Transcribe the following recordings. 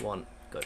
One, go.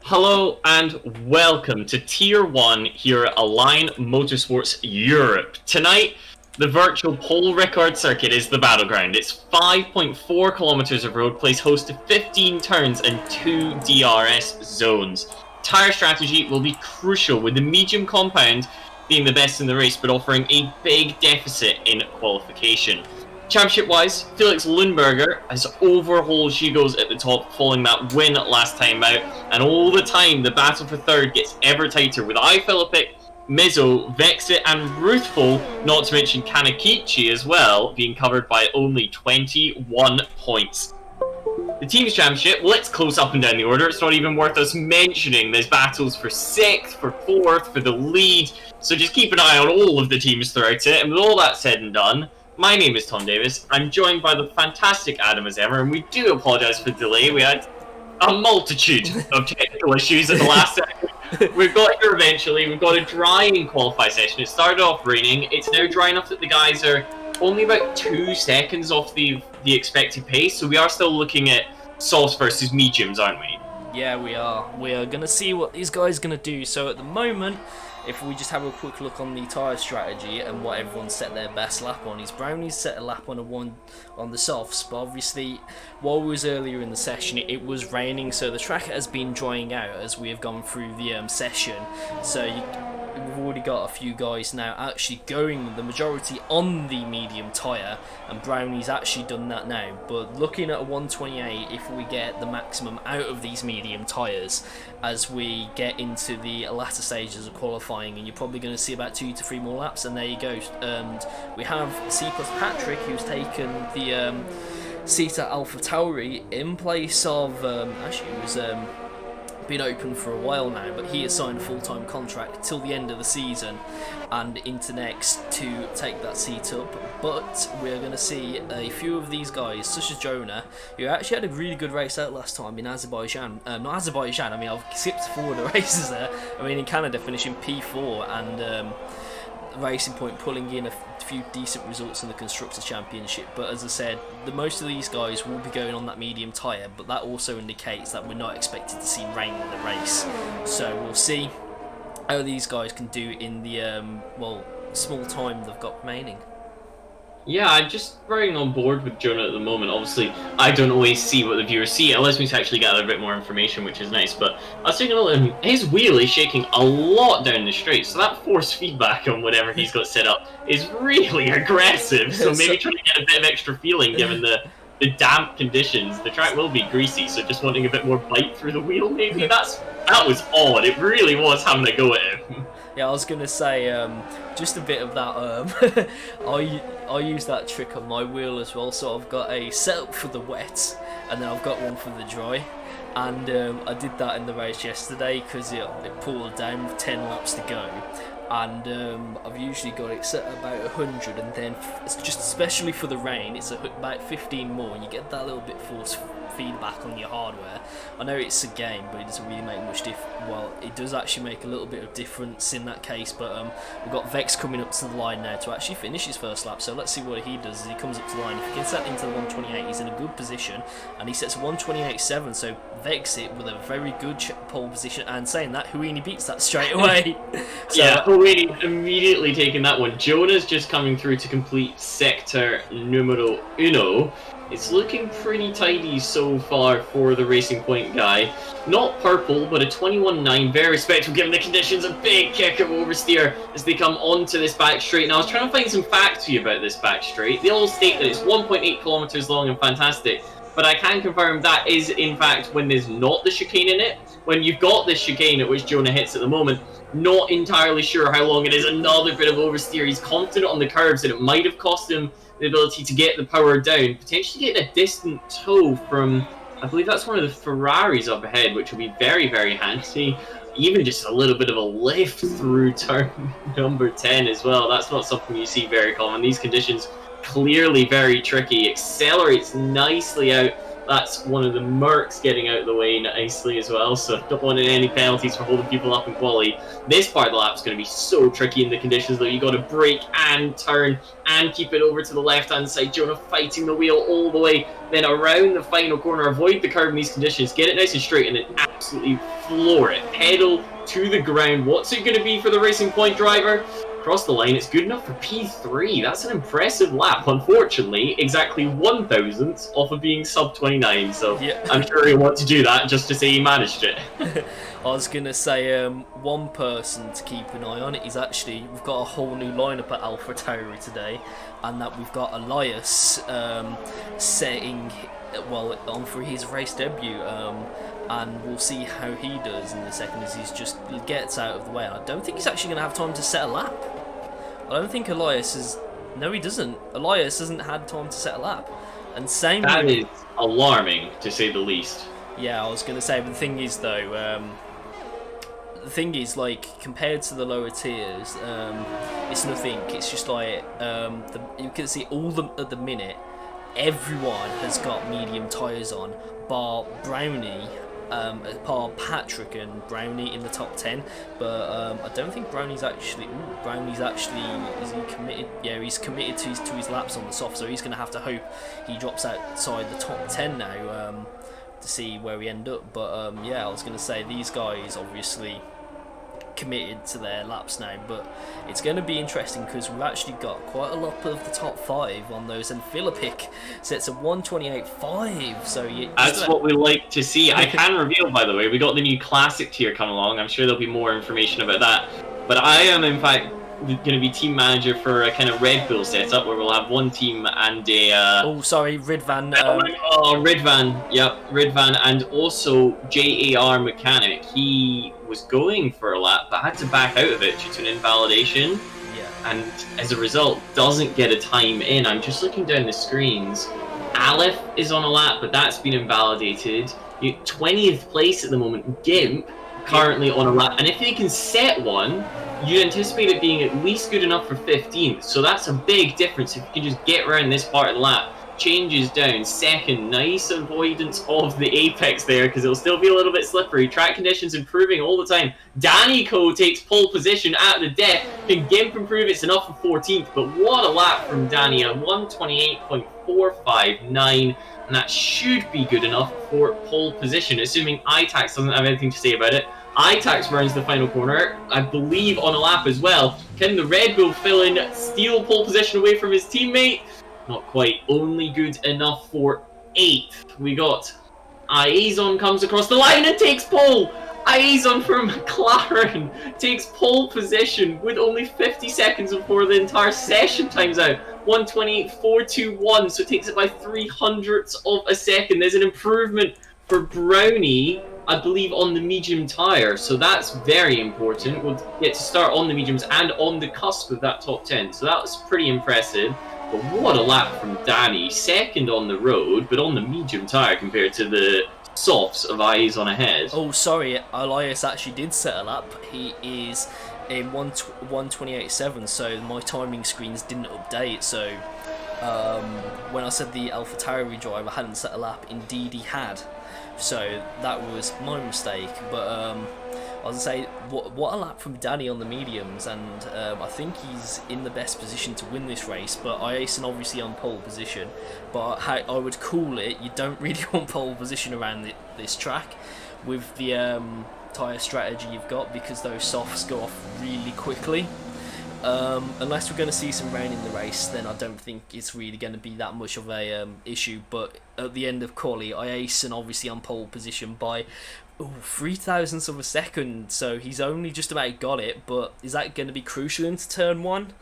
Hello and welcome to Tier 1 here at Align Motorsports Europe. Tonight, the virtual pole record circuit is the battleground. It's 5.4 kilometers of road, plays host to 15 turns and 2 DRS zones. Tyre strategy will be crucial, with the medium compound being the best in the race, but offering a big deficit in qualification. Championship-wise, Felix Lundberger has overhauled Shigos at the top following that win last time out, and all the time the battle for third gets ever tighter, with iFilippic, Mizzo, Vexit and Ruthful, not to mention Kanakichi as well, being covered by only 21 points. The Teams Championship, let's close up and down the order. It's not even worth us mentioning. There's battles for 6th, for 4th, for the lead, so just keep an eye on all of the teams throughout it. And with all that said and done, my name is Tom Davis. I'm joined by the fantastic Adam as ever, and we do apologise for the delay. We had a multitude of technical issues at the last second. We've got here eventually. We've got a drying qualify session. It started off raining. It's now dry enough that the guys are only about 2 seconds off the expected pace, so we are still looking at softs versus mediums, aren't we? Yeah, we are. We are going to see what these guys are going to do. So at the moment, if we just have a quick look on the tyre strategy and what everyone set their best lap on, is Brownie's set a lap on on the softs, but obviously while it was earlier in the session it was raining, so the track has been drying out as we have gone through the session. So we've already got a few guys now actually going the majority on the medium tyre, and Brownie's actually done that now. But looking at a 128, if we get the maximum out of these medium tyres as we get into the latter stages of qualifying, and you're probably going to see about 2 to 3 more laps, and there you go. And we have C plus Patrick, who's taken the seat at Alpha Tauri in place of actually it was been open for a while now, but he has signed a full-time contract till the end of the season and into next to take that seat up. But we're going to see a few of these guys, such as Jonah, who actually had a really good race out last time in Azerbaijan. Not Azerbaijan, I mean, I've skipped forward the races there. I mean, in Canada, finishing P4 and Racing Point pulling in a few decent results in the Constructors' Championship. But as I said, most of these guys will be going on that medium tyre, but that also indicates that we're not expected to see rain in the race. So we'll see how these guys can do in the small time they've got remaining. Yeah, I'm just very on board with Jonah at the moment. Obviously, I don't always see what the viewers see. It allows me to actually gather a bit more information, which is nice. But I was taking a look at him. His wheel is shaking a lot down the straight, so that force feedback on whatever he's got set up is really aggressive. So maybe trying to get a bit of extra feeling given the damp conditions. The track will be greasy, so just wanting a bit more bite through the wheel, maybe. That was odd. It really was having a go at him. Yeah, I was gonna say just a bit of that. I use that trick on my wheel as well. So I've got a setup for the wet, and then I've got one for the dry. And I did that in the race yesterday because it pulled down with 10 laps to go. And I've usually got it set about 100, and then it's just especially for the rain, it's about 15 more, and you get that little bit force feedback on your hardware. I know it's a game, but it doesn't really make much difference. Well, it does actually make a little bit of difference in that case. But we've got Vex coming up to the line now to actually finish his first lap. So let's see what he does as he comes up to the line. If he can set into the 128, he's in a good position, and he sets a 128.7. So Vex it with a very good pole position. And saying that, Huini beats that straight away. So, yeah, Huini immediately taking that one. Jonah's just coming through to complete sector numero uno. It's looking pretty tidy so far for the Racing Point guy. Not purple, but a 21.9, very respectful given the conditions. A big kick of oversteer as they come onto this back straight. Now, I was trying to find some facts for you about this back straight. They all state that it's 1.8 kilometers long and fantastic, but I can confirm that is, in fact, when there's not the chicane in it. When you've got this chicane at which Jonah hits at the moment, not entirely sure how long it is. Another bit of oversteer. He's confident on the curves, and it might have cost him the ability to get the power down, potentially getting a distant tow from, I believe that's one of the Ferraris up ahead, which will be very, very handy. Even just a little bit of a lift through turn number 10 as well. That's not something you see very common. These conditions clearly very tricky. Accelerates nicely out That's one of the Mercs getting out of the way nicely as well, so don't want any penalties for holding people up in quali. This part of the lap is going to be so tricky in the conditions, though. You got to brake and turn and keep it over to the left-hand side. Jonah fighting the wheel all the way, then around the final corner, avoid the curb in these conditions, get it nice and straight, and then absolutely floor it. Pedal to the ground. What's it going to be for the Racing Point driver? Across the line, it's good enough for P3. That's an impressive lap. Unfortunately, exactly 1,000th off of being sub 29. So yeah. I'm sure he'll want to do that just to say he managed it. I was gonna say one person to keep an eye on is actually we've got a whole new lineup at AlphaTauri today, and that we've got Elias setting on for his race debut. And we'll see how he does in the second as he gets out of the way. I don't think he's actually going to have time to set a lap. I don't think Elias is... No, he doesn't. Elias hasn't had time to set a lap. And same... That is alarming, to say the least. Yeah, I was going to say, but the thing is, though... like, compared to the lower tiers, it's nothing. It's just like... you can see at the minute, everyone has got medium tyres on, bar Brownie... Patrick and Brownie in the top 10, but I don't think Brownie's actually. Is he committed? Yeah, he's committed to his laps on the soft, so he's going to have to hope he drops outside the top 10 now to see where we end up. But yeah, I was going to say these guys obviously committed to their laps now, but it's going to be interesting because we've actually got quite a lot of the top 5 on those, and Philippic sets a 128.5, so that's what we like to see. I can reveal, by the way, we got the new classic tier coming along. I'm sure there'll be more information about that, but I am in fact going to be team manager for a kind of Red Bull setup where we'll have one team and a Ridvan. Ridvan, yep, Ridvan, and also JAR Mechanic. He was going for a lap but had to back out of it due to an invalidation. Yeah. And as a result doesn't get a time in. I'm just looking down the screens. Aleph is on a lap, but that's been invalidated. 20th place at the moment. Gimp currently on a lap, and if they can set one, you anticipate it being at least good enough for 15th, so that's a big difference if you can just get around this part of the lap. Changes down, second, nice avoidance of the apex there, because it'll still be a little bit slippery. Track conditions improving all the time. Danny Co takes pole position at the death. Can Gimp improve? It's enough for 14th, but what a lap from Danny, a 128.459, and that should be good enough for pole position, assuming ITAX doesn't have anything to say about it. ITAX runs the final corner, I believe on a lap as well. Can the Red Bull fill in, steal pole position away from his teammate? Not quite. Only good enough for 8th. We got Iazon comes across the line and takes pole. Iazon from McLaren takes pole position with only 50 seconds before the entire session times out. 128.421, so it takes it by 300ths of a second. There's an improvement for Brownie, I believe, on the medium tyre, so that's very important. We'll get to start on the mediums and on the cusp of that top 10, so that was pretty impressive. But what a lap from Danny, second on the road, but on the medium tyre compared to the softs of Eyes on Ahead. Oh, sorry, Elias actually did set a lap. He is in 128.7, so my timing screens didn't update, so when I said the AlphaTauri driver hadn't set a lap, indeed he had. So that was my mistake, but I was going to say, what a lap from Danny on the mediums, and I think he's in the best position to win this race, but Iason obviously on pole position, but how I would call it, you don't really want pole position around this track with the tyre strategy you've got, because those softs go off really quickly. Unless we're going to see some rain in the race, then I don't think it's really going to be that much of a issue. But at the end of quali, Iason obviously on pole position by 3,000ths of a second, so he's only just about got it. But is that going to be crucial into turn 1?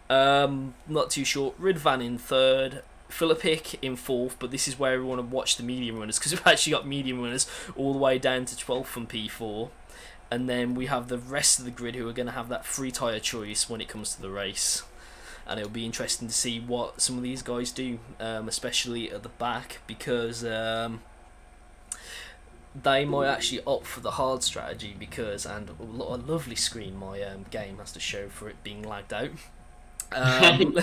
Not too sure. Ridvan in 3rd. Philippic in 4th, but this is where we want to watch the medium runners, because we've actually got medium runners all the way down to 12th from P4. And then we have the rest of the grid who are going to have that free tyre choice when it comes to the race. And it'll be interesting to see what some of these guys do, especially at the back, because they might actually opt for the hard strategy, because, and a lovely screen my game has to show for it being lagged out. Um,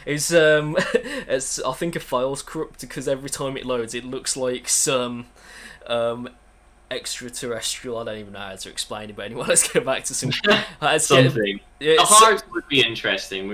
it's it's, I think a file's corrupted because every time it loads, it looks like some um, extraterrestrial. I don't even know how to explain it, but anyway, let's get back to some. Something. Yeah, The hards would be interesting.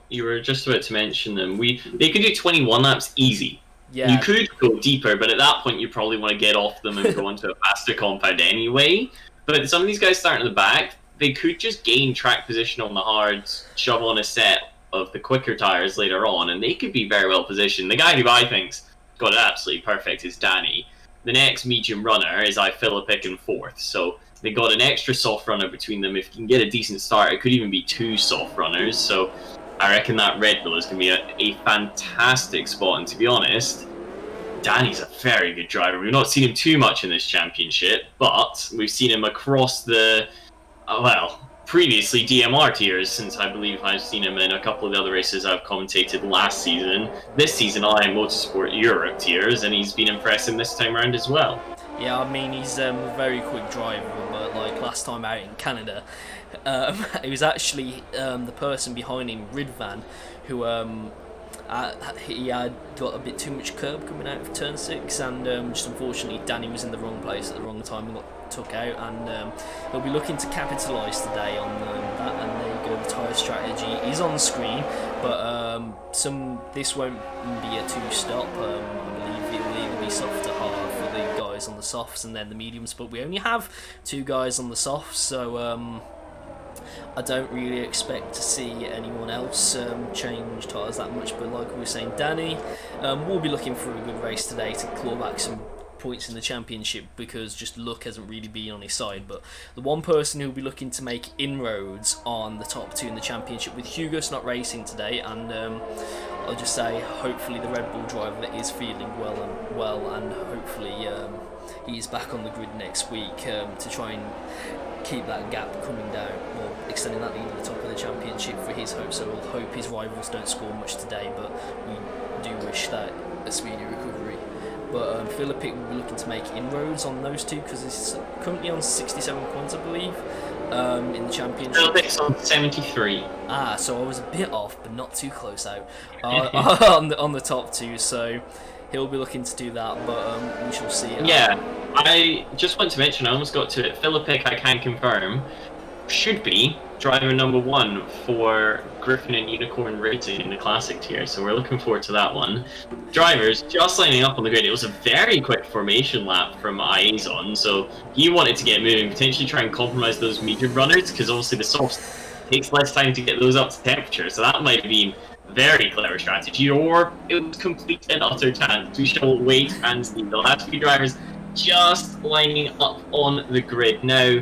You were just about to mention them. They could do 21 laps easy. yeah, You could go deeper, but at that point you probably want to get off them and go into a faster compound anyway. But some of these guys starting at the back, they could just gain track position on the hards, shove on a set of the quicker tires later on, and they could be very well positioned. The guy who I think's got it absolutely perfect is Danny. The next medium runner is Philippic in fourth, so they got an extra soft runner between them. If you can get a decent start, it could even be two soft runners. So I reckon that Red Bull is going to be a fantastic spot. And to be honest, Danny's a very good driver. We've not seen him too much in this championship, but we've seen him across the, previously DMR tiers, since I believe I've seen him in a couple of the other races I've commentated last season. This season, I am Motorsport Europe tiers, and he's been impressive this time around as well. Yeah, I mean, he's a very quick driver, but like last time out in Canada, he was actually the person behind him, Ridvan, who he had got a bit too much curb coming out of turn 6, and just unfortunately Danny was in the wrong place at the wrong time and got took out, and he'll be looking to capitalise today on that. And there you go, the tyre strategy is on screen, but this won't be a two-stop. I believe it will either be soft to hard for the guys on the softs and then the mediums, but we only have two guys on the softs, so I don't really expect to see anyone else change tyres that much. But like we were saying, Danny will be looking for a good race today to claw back some points in the championship, because just luck hasn't really been on his side. But the one person who'll be looking to make inroads on the top two in the championship, with Hugo's not racing today, and I'll just say hopefully the Red Bull driver is feeling well, and hopefully he's back on the grid next week to try and keep that gap coming down, or extending that lead at the top of the championship for his hope. So we'll hope his rivals don't score much today, but we do wish that a speedy recovery. But Philippic will be looking to make inroads on those two, because he's currently on 67 points, I believe, in the championship. Philippic's on 73. So I was a bit off, but not too close out on the top two. So he'll be looking to do that, but we shall see. Yeah, I just want to mention, I almost got to it. Philippic, I can confirm, should be driver number 1 for Griffin and Unicorn Racing in the Classic tier, so we're looking forward to that one. Drivers just lining up on the grid. It was a very quick formation lap from Iazon, so he wanted to get moving, potentially try and compromise those medium runners, because obviously the softs takes less time to get those up to temperature, so that might have been very clever strategy, or it was complete and utter chance. We shall wait and see. The last few drivers just lining up on the grid now,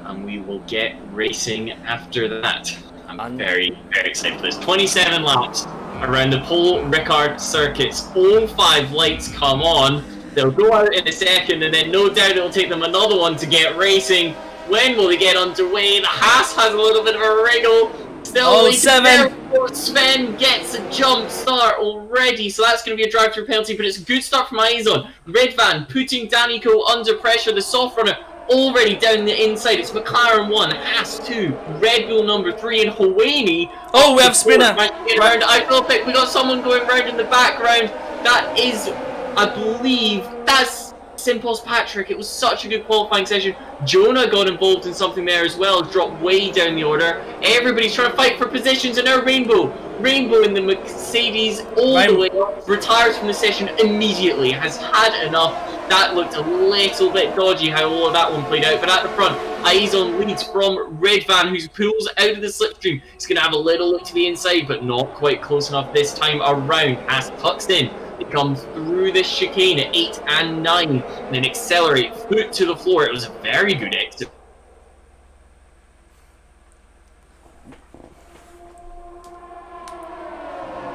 and we will get racing after that. I'm very, very excited for this. 27 laps around the Paul Ricard circuits. All 5 lights come on. They'll go out in a second, and then no doubt it'll take them another one to get racing. When will they get underway? The Haas has a little bit of a wriggle. Still, 7. Sven gets a jump start already, so that's going to be a drive-through penalty, but it's a good start from Aizon. Red Van putting Danico under pressure. The soft runner already down the inside. It's McLaren 1, Haas 2, Red Bull number 3, and Hawani. Oh, we have spinner. Right. I feel like we got someone going round in the background. That is, I believe, that's Simpos Patrick. It was such a good qualifying session. Jonah got involved in something there as well, dropped way down the order. Everybody's trying to fight for positions, and now Rainbow in the Mercedes the way up, retires from the session immediately, has had enough. That looked a little bit dodgy how all of that one played out, but at the front, Aizon leads from Red Van, who pulls out of the slipstream. He's going to have a little look to the inside, but not quite close enough this time around. Haas tucks in. They come through this chicane at 8 and 9, and then accelerate, foot to the floor. It was a very good exit.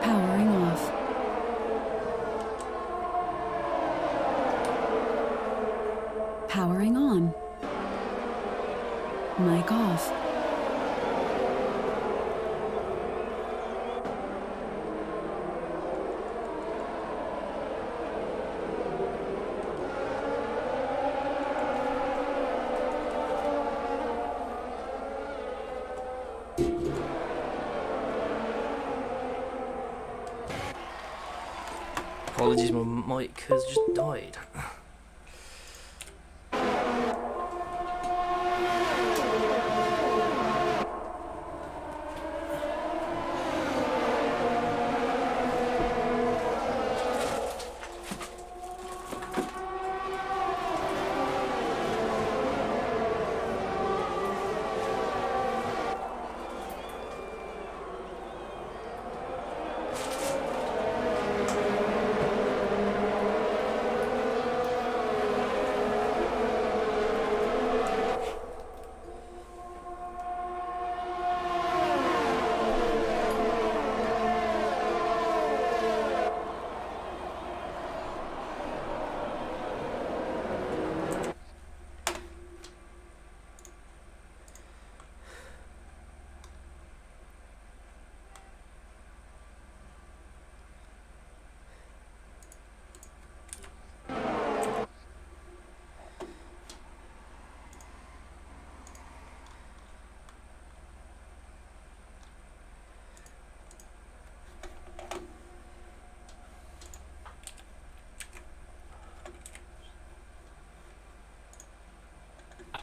Powering off. Powering on. Mic off. Apologies, my mic has just died.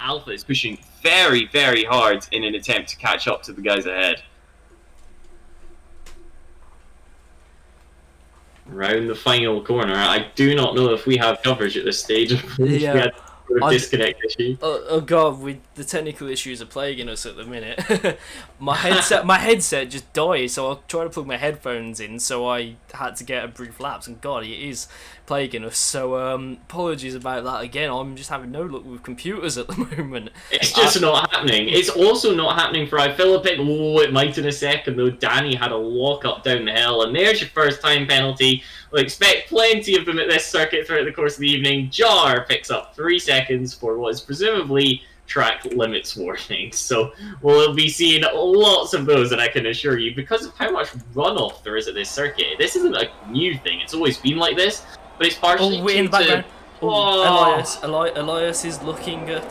Alpha is pushing very, very hard in an attempt to catch up to the guys ahead. Round the final corner. I do not know if we have coverage at this stage. Yeah. We had a disconnect issue. Oh god, the technical issues are plaguing us at the minute. my headset just died, so I tried to plug my headphones in, so I had to get a brief lapse, and god, it is plaguing us. So apologies about that again. I'm just having no luck with computers at the moment. It's just not happening. It's also not happening for iPhilippic. Oh, it might in a second though. Danny had a walk up down the hill, and there's your first time penalty. We'll expect plenty of them at this circuit throughout the course of the evening. Jar picks up 3 seconds for what is presumably track limits warnings. So we'll be seeing lots of those, and I can assure you, because of how much runoff there is at this circuit, this isn't a new thing. It's always been like this, but it's partially Oh, we're in the background. Oh. Elias is looking at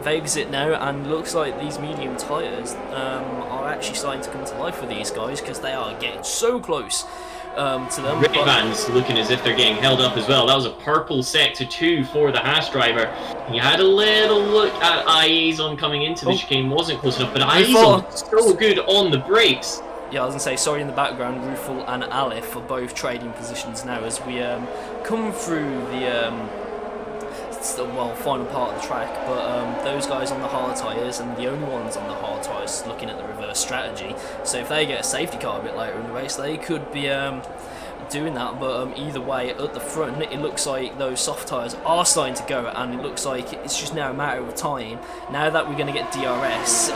Vegazit now, and looks like these medium tyres are actually starting to come to life for these guys, because they are getting so close to them. Ray Van's looking as if they're getting held up as well. That was a purple sector 2 for the Haas driver. He had a little look at Iazon coming into the chicane, wasn't close enough, but Iazon so good on the brakes. Yeah, I was going to say, sorry in the background, Rufal and Aleph are both trading positions now as we come through the final part of the track, but those guys on the hard tyres, and the only ones on the hard tyres looking at the reverse strategy, so if they get a safety car a bit later in the race, they could be doing that. But either way, at the front, it looks like those soft tyres are starting to go, and it looks like it's just now a matter of time, now that we're going to get DRS,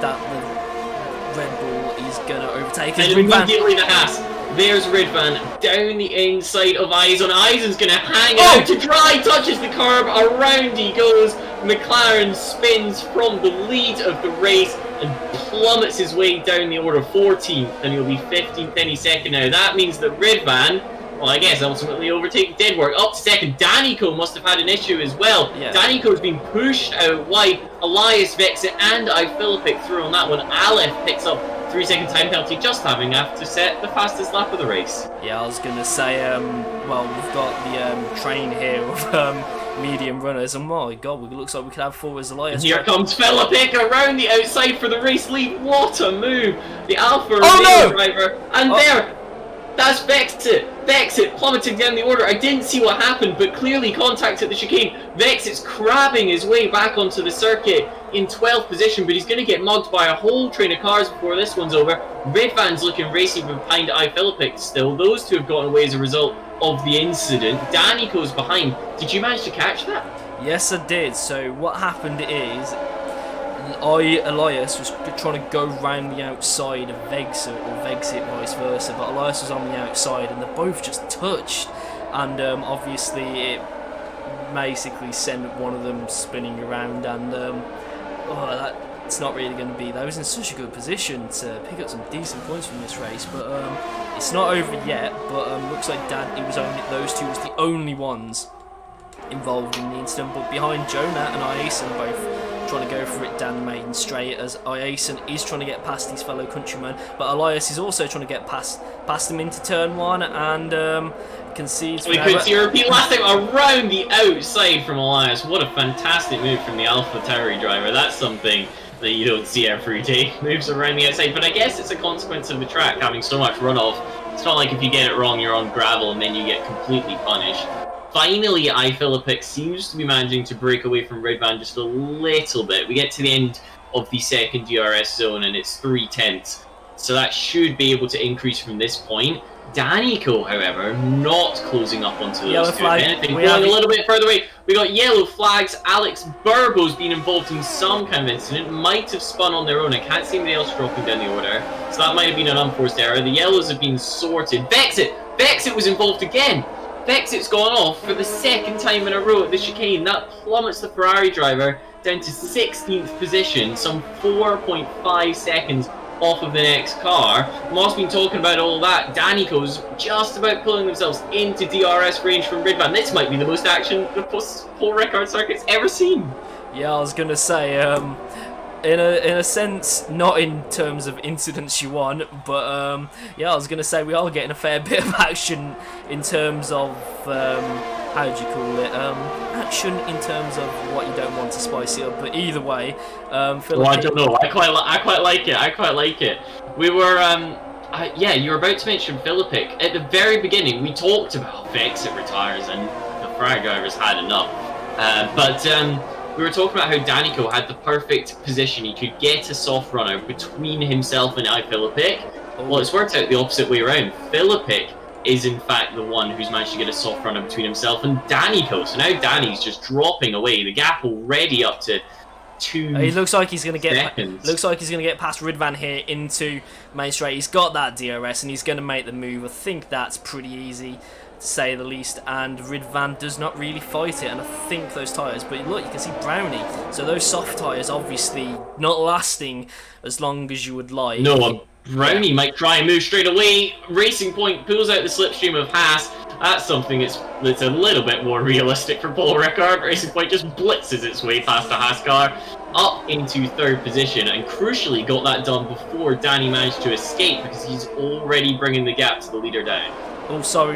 that the Red Bull is going to overtake us. And immediately the Haas. There's Ridvan down the inside of Izon. Izon's going to hang out to dry, touches the curb, around he goes. McLaren spins from the lead of the race and plummets his way down the order 14th, and he'll be 15th any second now. That means that Ridvan, well, I guess ultimately overtaking Deadwork up to second. Danico must have had an issue as well. Yeah. Danico's been pushed out wide. Elias, Vexit, and iPhilippic through on that one. Aleph picks up 3-second time penalty, just having to set the fastest lap of the race. Yeah, I was going to say, well, we've got the train here of medium runners, and my god, it looks like we could have 4 as Elias. Here comes Philippic around the outside for the race lead. What a move! The Alfa Romeo driver, and there, that's Vexit. Vexit plummeting down the order. I didn't see what happened, but clearly contact at the chicane. Vexit's crabbing his way back onto the circuit in 12th position, but he's going to get mugged by a whole train of cars before this one's over. Redvan's looking racing behind iPhilippic still. Those two have gotten away as a result of the incident. Danico's behind. Did you manage to catch that? Yes, I did. So what happened is, Elias was trying to go round the outside of Vexit, or Vexit vice versa, but Elias was on the outside, and they both just touched, and obviously it basically sent one of them spinning around, and that's not really going to be. They was in such a good position to pick up some decent points from this race, but it's not over yet. But looks like those two was the only ones involved in the incident, but behind Jonah and Ias are both trying to go for it down the main straight, as Iason is trying to get past his fellow countryman, but Elias is also trying to get past him into turn 1, and concedes. We could see a repeat last time around the outside from Elias. What a fantastic move from the AlphaTauri driver. That's something that you don't see every day. Moves around the outside, but I guess it's a consequence of the track having so much runoff. It's not like if you get it wrong, you're on gravel and then you get completely punished. Finally, iFilippic seems to be managing to break away from Ridvan just a little bit. We get to the end of the second DRS zone and it's 3/10. So that should be able to increase from this point. Danico, however, not closing up onto those two. Anything going a little bit further away. We got yellow flags. Alex Burgo's been involved in some kind of incident. Might have spun on their own. I can't see anybody else dropping down the order. So that might have been an unforced error. The yellows have been sorted. Vexit was involved again. Vexit's gone off for the second time in a row at the chicane. That plummets the Ferrari driver down to 16th position, some 4.5 seconds off of the next car. Moss been talking about all that. Danico's just about pulling themselves into DRS range from Ridvan. This might be the most action the Pole Ricard circuit's ever seen. Yeah, I was gonna say, in a sense, not in terms of incidents you want, but yeah, I was gonna say we are getting a fair bit of action in terms of how do you call it? Action in terms of what you don't want to spice it up. But either way, well, I don't know. I quite like it. I quite like it. We were yeah, you were about to mention Philippic. At the very beginning, we talked about Vexit retires and the Ferrari drivers had enough. But we were talking about how Danico had the perfect position. He could get a soft runner between himself and iFilippic. Well, it's worked out the opposite way around. Philippic is in fact the one who's managed to get a soft runner between himself and Danico. So now Danny's just dropping away. The gap already up to 2 He looks like he's going to get seconds. looks like he's going to get past Ridvan here into main straight. He's got that DRS and he's going to make the move. I think that's pretty easy, to say the least, and Ridvan does not really fight it, and I think those tyres, but look, you can see Brownie, so those soft tyres obviously not lasting as long as you would like. No, Brownie might try and move straight away. Racing Point pulls out the slipstream of Haas. That's something that's a little bit more realistic for Pole Ricard. Racing Point just blitzes its way past the Haas car up into 3rd position, and crucially got that done before Danny managed to escape, because he's already bringing the gap to the leader down. Also,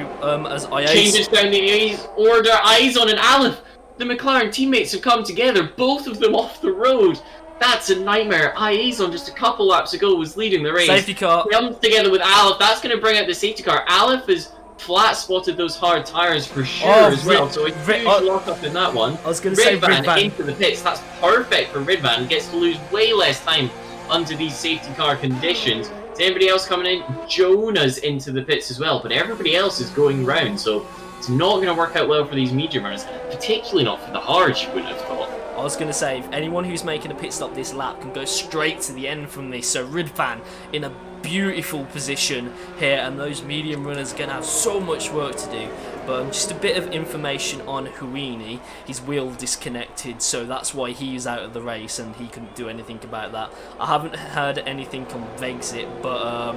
as I changes down the order, eyes on an Aleph. The McLaren teammates have come together, both of them off the road. That's a nightmare. Iazon just a couple laps ago was leading the race. Safety car. Comes together with Aleph. That's going to bring out the safety car. Aleph has flat spotted those hard tyres for sure as well. So a huge lock up in that one. I was going to say Ridvan into the pits. That's perfect for Ridvan. Gets to lose way less time under these safety car conditions. Is anybody else coming in? Jonah's into the pits as well, but everybody else is going round, so it's not going to work out well for these medium runners, particularly not for the hards, you wouldn't have thought. I was going to say, if anyone who's making a pit stop this lap can go straight to the end from this, so Ridvan in a beautiful position here, and those medium runners are going to have so much work to do. But just a bit of information on Huini. His wheel disconnected, so that's why he's out of the race and he couldn't do anything about that. I haven't heard anything on Vexit, but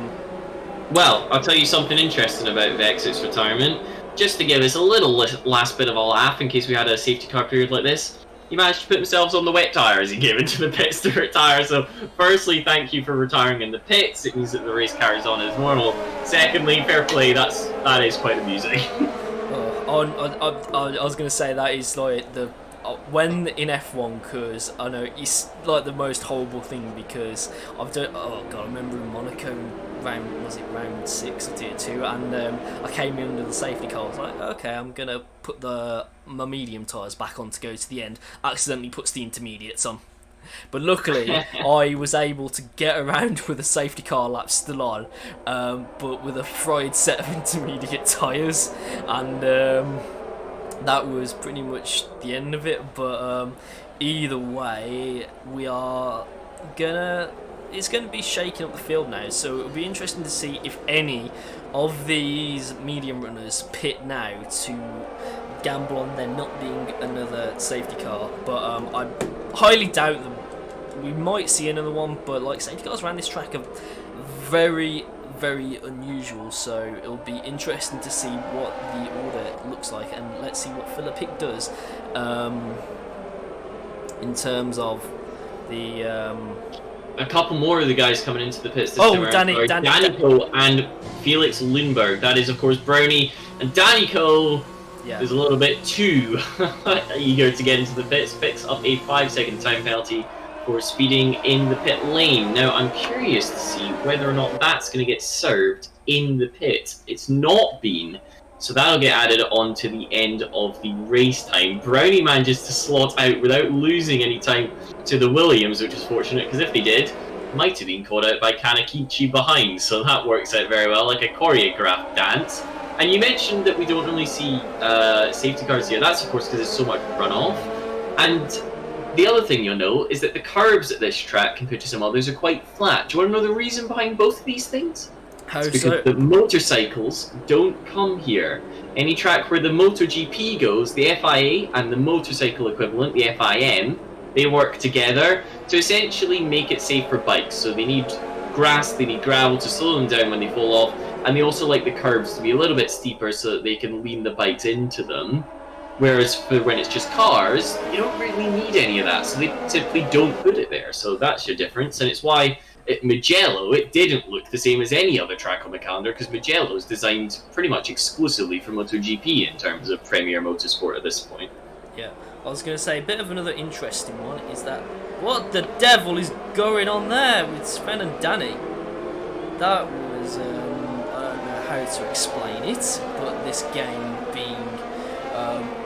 well, I'll tell you something interesting about Vexit's retirement. Just to give us a little last bit of a laugh in case we had a safety car period like this. He managed to put himself on the wet tyre as he came into the pits to retire. So, firstly, thank you for retiring in the pits. It means that the race carries on as normal. Secondly, fair play. That is quite amusing. I was going to say that is like the when in F1, because I know it's like the most horrible thing, because I've done. Oh god, I remember in Monaco round 6 or tier 2, and I came in under the safety car. I was like, okay, I'm gonna put my medium tyres back on to go to the end. Accidentally puts the intermediates on. But luckily, I was able to get around with a safety car lap still on, but with a fried set of intermediate tyres, and that was pretty much the end of it. But either way, it's gonna be shaking up the field now, so it'll be interesting to see if any of these medium runners pit now to gamble on there not being another safety car. But I highly doubt them. We might see another one, but like safety cars around this track are very, very unusual, so it'll be interesting to see what the order looks like, and let's see what Philippic does in terms of the A couple more of the guys coming into the pits this Oh, time around Danny- are Danny- Danico and Felix Lundberg. That is, of course, Brownie. And Danico yeah. is a little bit too eager to get into the pits. Picks up a 5-second time penalty for speeding in the pit lane. Now, I'm curious to see whether or not that's going to get served in the pit. It's not been. So that'll get added on to the end of the race time. Brownie manages to slot out without losing any time to the Williams, which is fortunate, because if they did, might have been caught out by Kanakichi behind. So that works out very well, like a choreographed dance. And you mentioned that we don't really see safety cars here. That's, of course, because there's so much runoff. And the other thing you'll know is that the curbs at this track, compared to some others, are quite flat. Do you want to know the reason behind both of these things? How It's so? because the motorcycles don't come here. Any track where the MotoGP goes, the FIA and the motorcycle equivalent, the FIM, they work together to essentially make it safe for bikes. So they need grass, they need gravel to slow them down when they fall off, and they also like the curbs to be a little bit steeper so that they can lean the bikes into them. Whereas for when it's just cars, you don't really need any of that, so they typically don't put it there. So that's your difference, and it's why at Mugello, it didn't look the same as any other track on the calendar, because Mugello is designed pretty much exclusively for MotoGP in terms of Premier Motorsport at this point. Yeah, I was going to say, a bit of another interesting one is that what the devil is going on there with Sven and Danny? That was, I don't know how to explain it, but this game being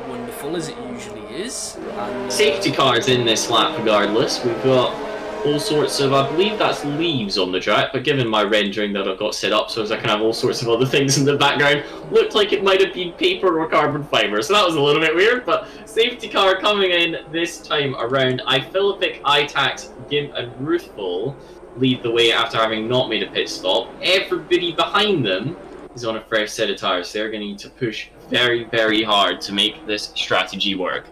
wonderful as it usually is. And, Safety cars in this lap regardless. We've got all sorts of, I believe that's leaves on the track, but given my rendering that I've got set up so as I can have all sorts of other things in the background, looked like it might have been paper or carbon fibre, so that was a little bit weird. But safety car coming in this time around. iFillipic, iTax, Gimp and Ruthful lead the way after having not made a pit stop. Everybody behind them is on a fresh set of tires. They're going to need to push very, very hard to make this strategy work.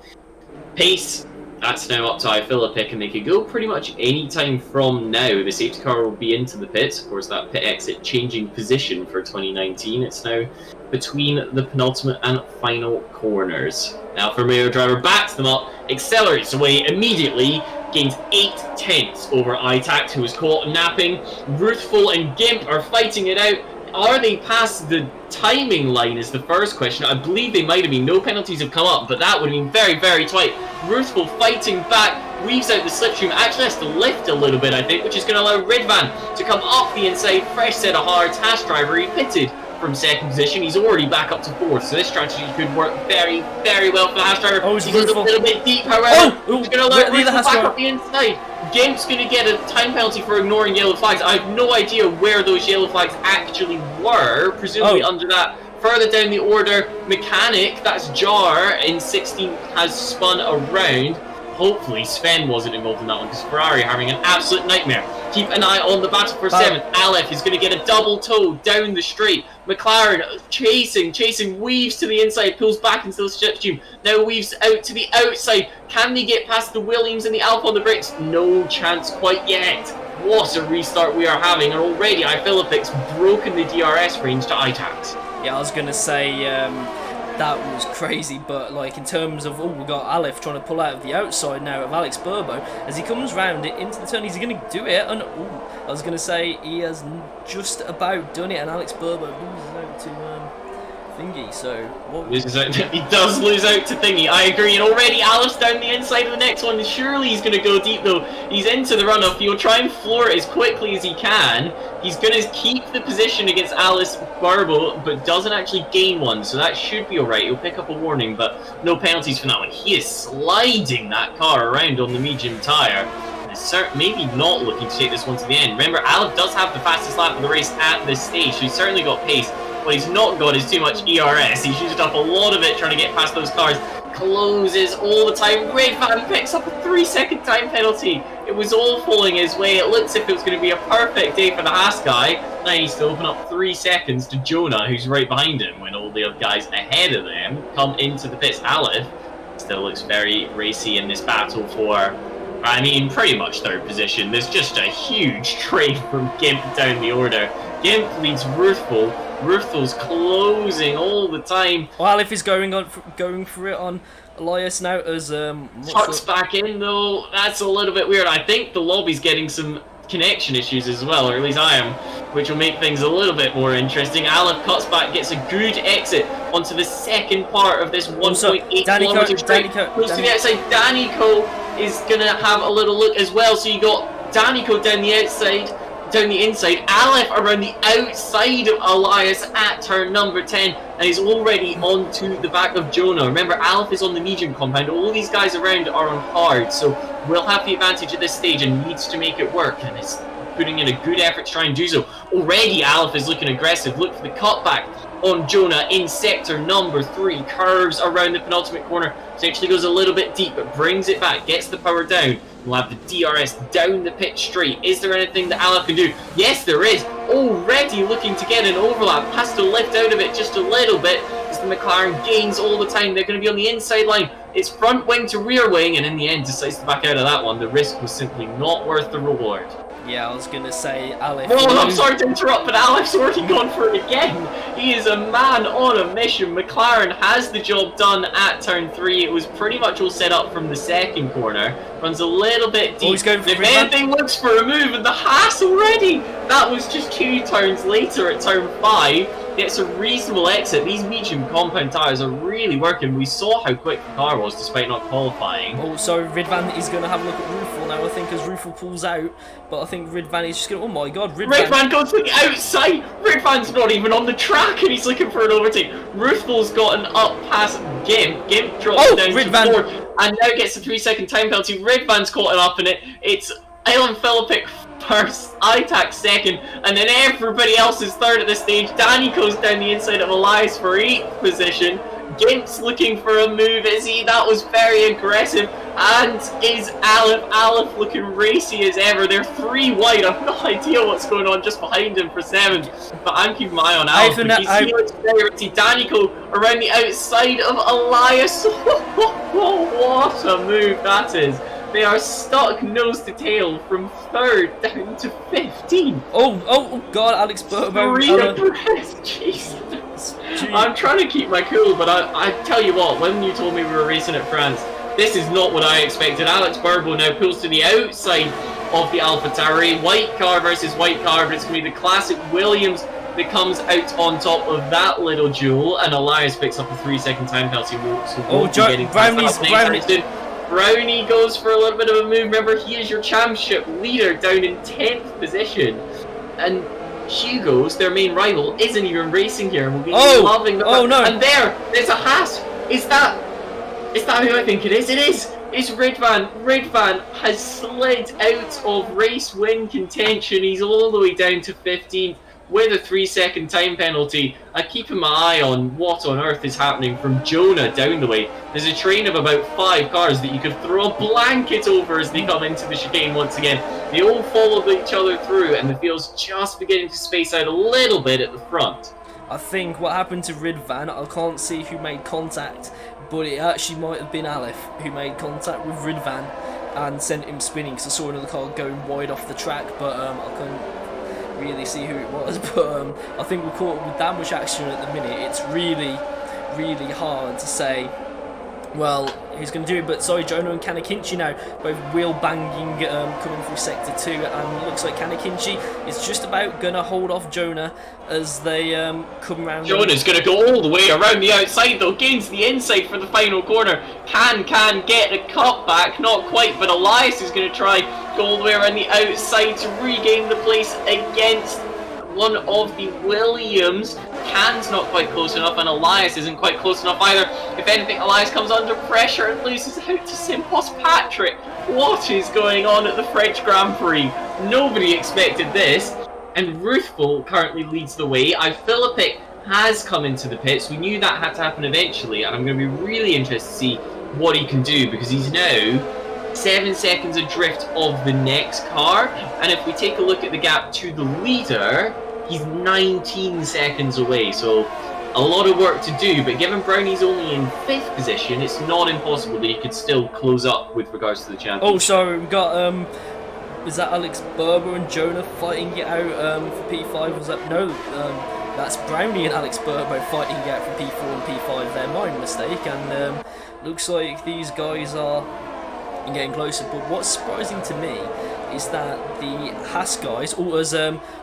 Pace, that's now up to iFillipic, and they could go pretty much any time from now. The safety car will be into the pits. Of course, that pit exit changing position for 2019. It's now between the penultimate and final corners. Alfa Romeo driver backs them up, accelerates away immediately, gains 8/10 over iTact, who was caught napping. Ruthful and Gimp are fighting it out. Are they past the timing line is the first question. I believe they might have been. No penalties have come up, but that would have been very, very tight. Ruthful fighting back, weaves out the slipstream, actually has to lift a little bit, I think, which is going to allow Ridvan to come up the inside. Fresh set of hards. Haas driver, he pitted from second position. He's already back up to fourth, so this strategy could work very, very well for the Haas driver. Oh, it's he goes a Ruthful. little bit deep, however. Oh, He's going to allow near the Ruthful Haas back driver. up the inside. Gimp's going to get a time penalty for ignoring yellow flags. I have no idea where those yellow flags actually were, presumably under that. Further down the order, Mechanic, that's Jar in 16th, has spun around. Hopefully Sven wasn't involved in that one, because Ferrari are having an absolute nightmare. Keep an eye on the battle for 7th. Aleph is going to get a double toe down the straight. McLaren chasing, weaves to the inside, pulls back into the slipstream. Now weaves out to the outside. Can they get past the Williams and the Alfa on the brakes? No chance quite yet. What a restart we are having, and already iFillipic's broken the DRS range to iTax. Yeah, I was going to say that was crazy, but like in terms of, we got Aleph trying to pull out of the outside now of Alex Burbo. As he comes round it into the turn, he's going to do it, and I was going to say he has just about done it, and Alex Burbo loses out to Thingy, so what was... He does lose out to Thingy, I agree, and already Alice down the inside of the next one. Surely he's going to go deep though. He's into the runoff. He'll try and floor it as quickly as he can. He's going to keep the position against Alice Barbo, but doesn't actually gain one, so that should be alright. He'll pick up a warning, but no penalties for that one. He is sliding that car around on the medium tyre. Maybe not looking to take this one to the end. Remember, Aleph does have the fastest lap of the race at this stage, so he's certainly got pace. What he's not got is too much ERS. He's used up a lot of it trying to get past those cars. Closes all the time. Ridvan picks up a 3-second time penalty. It was all falling his way. It looks as if it was going to be a perfect day for the Haas guy. Now he needs to open up 3 seconds to Jonah, who's right behind him, when all the other guys ahead of them come into the pits. Aleph still looks very racy in this battle for, I mean, pretty much third position. There's just a huge train from Gimp down the order. Gimp leads Ruthful Ruthel's closing all the time. Well, if he's going for it on Elias now as Tucks back in though. That's a little bit weird. I think the lobby's getting some connection issues as well, or at least I am, which will make things a little bit more interesting. Aleph cuts back, gets a good exit onto the second part of this 1.8 kilometer straight. Goes to the outside. Danico is gonna have a little look as well. So you got Danico down the outside. Down the inside, Aleph around the outside of Elias at turn number 10, and he's already onto the back of Jonah. Remember, Aleph is on the medium compound. All these guys around are on hard, so will have the advantage at this stage and needs to make it work, and is putting in a good effort to try and do so. Already, Aleph is looking aggressive. Look for the cutback on Jonah in sector number 3. Curves around the penultimate corner. Essentially goes a little bit deep, but brings it back. Gets the power down. We'll have the DRS down the pit straight. Is there anything that Aleph can do? Yes, there is. Already looking to get an overlap. Has to lift out of it just a little bit as the McLaren gains all the time. They're going to be on the inside line. It's front wing to rear wing, and in the end decides to back out of that one. The risk was simply not worth the reward. Yeah, I was going to say Aleph. Oh, I'm sorry to interrupt, but Aleph's already gone for it again. He is a man on a mission. McLaren has the job done at turn 3. It was pretty much all set up from the second corner. Runs a little bit deep. Oh, he's going for if anything, looks for a move, and the Haas already. That was just 2 turns later at turn 5. Gets a reasonable exit. These medium compound tyres are really working. We saw how quick the car was despite not qualifying. Oh, so Ridvan is going to have a look at Rufel now, I think, as Rufel pulls out. But I think Ridvan is just going to... Oh my god, Ridvan goes to the outside! Ridvan's not even on the track and he's looking for an overtake. Rufel's gotten up past Gimp. Gimp drops down Ridvan. to 4 and now gets a 3-second time penalty. Ridvan's caught up in it. It's Alan Philippik first, ITAC second, and then everybody else is third at this stage. Danny goes down the inside of Elias for 8th position. Gimp's looking for a move, is he? That was very aggressive. And is Aleph looking racy as ever? They're 3 wide. I've no idea what's going on just behind him for 7th, but I'm keeping my eye on Aleph. Danico around the outside of Elias. What a move that is. They are stuck nose to tail from 3rd down to 15th. Oh god, Alex Burbo. Jesus. I'm trying to keep my cool, but I tell you what, when you told me we were racing at France, this is not what I expected. Alex Burbo now pulls to the outside of the AlphaTauri. White car versus white car, but it's going to be the classic Williams that comes out on top of that little duel, and Elias picks up a 3-second time penalty. Brownie goes for a little bit of a move. Remember, he is your championship leader down in 10th position. And Hugo's, their main rival, isn't even racing here. And we'll be loving the no. And there's a Haas. Is that who I think it is? It is. It's Ridvan. Ridvan has slid out of race win contention. He's all the way down to 15th. With a 3-second time penalty. I'm keeping my eye on what on earth is happening from Jonah down the way. There's a train of about 5 cars that you could throw a blanket over as they come into the chicane once again. They all follow each other through, and the field's just beginning to space out a little bit at the front. I think what happened to Ridvan, I can't see who made contact, but it actually might have been Aleph who made contact with Ridvan and sent him spinning, because I saw another car going wide off the track, but I couldn't really see who it was. But I think we're caught with that much action at the minute. It's really, really hard to say, well, who's going to do it. But sorry, Jonah and Kanakinchi now both wheel banging coming through sector 2, and looks like Kanakinchi is just about going to hold off Jonah as they come around. Jonah's going to go all the way around the outside though, gains the inside for the final corner. Can get a cut back, not quite, but Elias is going to try go all the way around the outside to regain the place against one of the Williams. Can's not quite close enough, and Elias isn't quite close enough either. If anything, Elias comes under pressure and loses out to Simpos Patrick. What is going on at the French Grand Prix? Nobody expected this. And Ruthful currently leads the way. Philippik has come into the pits. We knew that had to happen eventually, and I'm going to be really interested to see what he can do, because he's now 7 seconds adrift of the next car. And if we take a look at the gap to the leader, he's 19 seconds away, so a lot of work to do. But given Brownie's only in 5th position, it's not impossible that he could still close up with regards to the championship. Oh, sorry, we've got is that Alex Berber and Jonah fighting it out for P5? Was that no? That's Brownie and Alex Burbo fighting out for P4 and P5 there. My mistake, and looks like these guys are getting closer. But what's surprising to me is that the Haas guys, as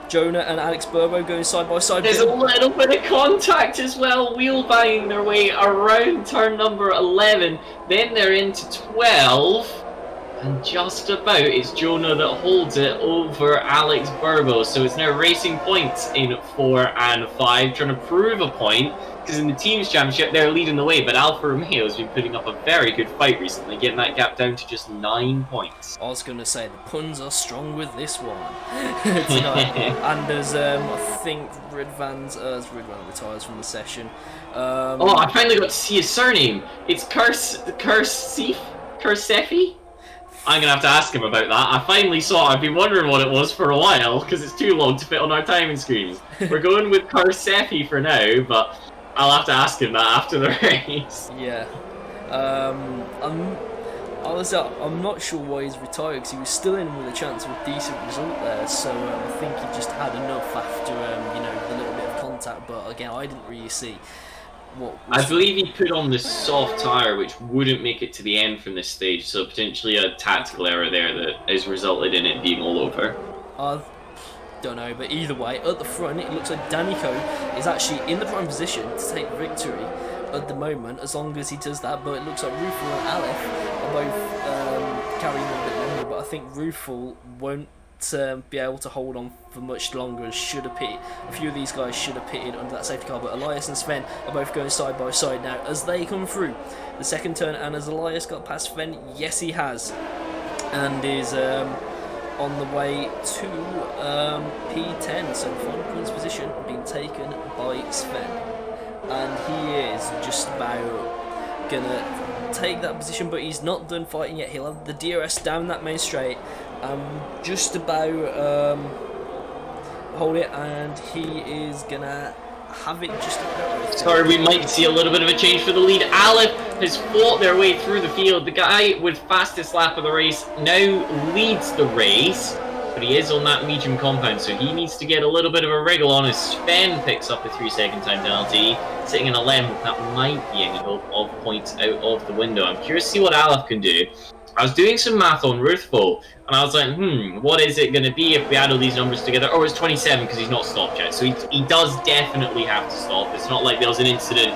Jonah and Alex Burbo going side by side. There's a little bit of contact as well, wheel banging their way around turn number 11. Then they're into 12. And just about, it's Jonah that holds it over Alex Burbo. So it's now racing points in 4 and 5, trying to prove a point. Because in the Teams Championship, they're leading the way. But Alfa Romeo has been putting up a very good fight recently, getting that gap down to just 9 points. I was going to say, the puns are strong with this one tonight. And as I think Ridvan retires from the session. Oh, I finally got to see his surname. It's Kursefi? I'm going to have to ask him about that. I finally saw it. I've been wondering what it was for a while, because it's too long to fit on our timing screens. We're going with Kursefi for now, but I'll have to ask him that after the race. Yeah. I'm not sure why he's retired, because he was still in with a chance of a decent result there, so I think he just had enough after, the little bit of contact, but again, I didn't really see I believe he put on the soft tyre, which wouldn't make it to the end from this stage, so potentially a tactical error there that has resulted in it being all over. I don't know, but either way, at the front, it looks like Danico is actually in the prime position to take victory at the moment, as long as he does that, but it looks like Rufal and Aleph are both carrying on a bit longer, but I think Rufal won't be able to hold on for much longer and should have pitted. A few of these guys should have pitted under that safety car, but Elias and Sven are both going side by side now as they come through the second turn. And has Elias got past Sven? Yes, he has, and is on the way to P10. So the final points position being taken by Sven, and he is just about gonna take that position, but he's not done fighting yet. He'll have the DRS down that main straight. Just about hold it, and he is gonna have it just about. Sorry, we might see a little bit of a change for the lead. Aleph has fought their way through the field. The guy with fastest lap of the race now leads the race, but he is on that medium compound, so he needs to get a little bit of a wriggle on as Sven picks up a 3-second time penalty, sitting in 11th. That might be any hope of points out of the window. I'm curious to see what Aleph can do. I was doing some math on Ruthful, and I was like, what is it going to be if we add all these numbers together? Oh, it's 27 because he's not stopped yet. So he does definitely have to stop. It's not like there was an incident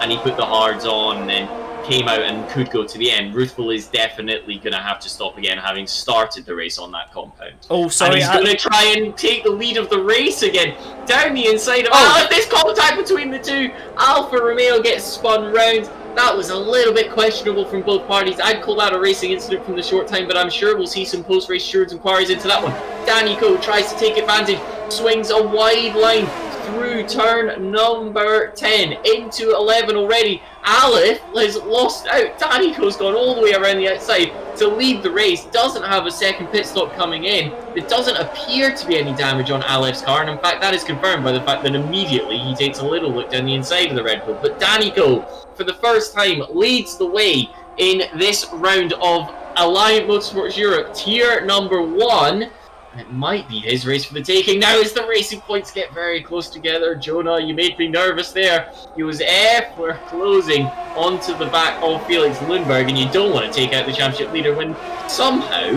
and he put the hards on and came out and could go to the end. Ruthful is definitely going to have to stop again, having started the race on that compound. Oh, sorry. And he's going to try and take the lead of the race again. Down the inside of Aleph. There's contact between the two. Alfa Romeo gets spun round. That was a little bit questionable from both parties. I'd call that a racing incident from the short time, but I'm sure we'll see some post-race stewards inquiries into that one. Danico tries to take advantage, swings a wide line through turn number 10 into 11 already. Aleph has lost out. Danico's gone all the way around the outside to lead the race. Doesn't have a second pit stop coming in. There doesn't appear to be any damage on Aleph's car, and in fact that is confirmed by the fact that immediately he takes a little look down the inside of the Red Bull. But Danico, for the first time, leads the way in this round of Alliant Motorsports Europe Tier number 1. It might be his race for the taking now as the racing points get very close together. Jonah, you made me nervous there. He was ever closing onto the back of Felix Lundberg, and you don't want to take out the championship leader when somehow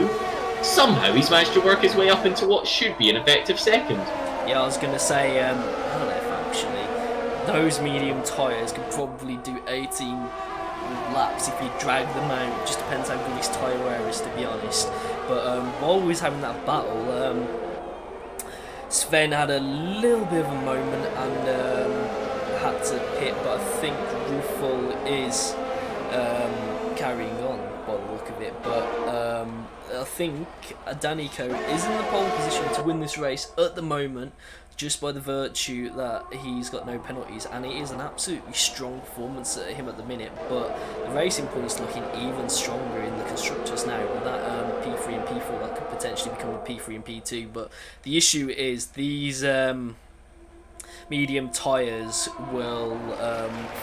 he's managed to work his way up into what should be an effective second. Yeah, I was going to say, Aleph actually, those medium tyres could probably do 18 laps if you drag them out. It just depends how good his tyre wear is, to be honest. But while we was having that battle, Sven had a little bit of a moment and had to pit, but I think Rufal is carrying on by the look of it. But I think Danico is in the pole position to win this race at the moment, just by the virtue that he's got no penalties, and it is an absolutely strong performance at him at the minute. But the racing point's looking even stronger in the constructors now with that P3 and P4 that could potentially become a P3 and P2. But the issue is these medium tyres will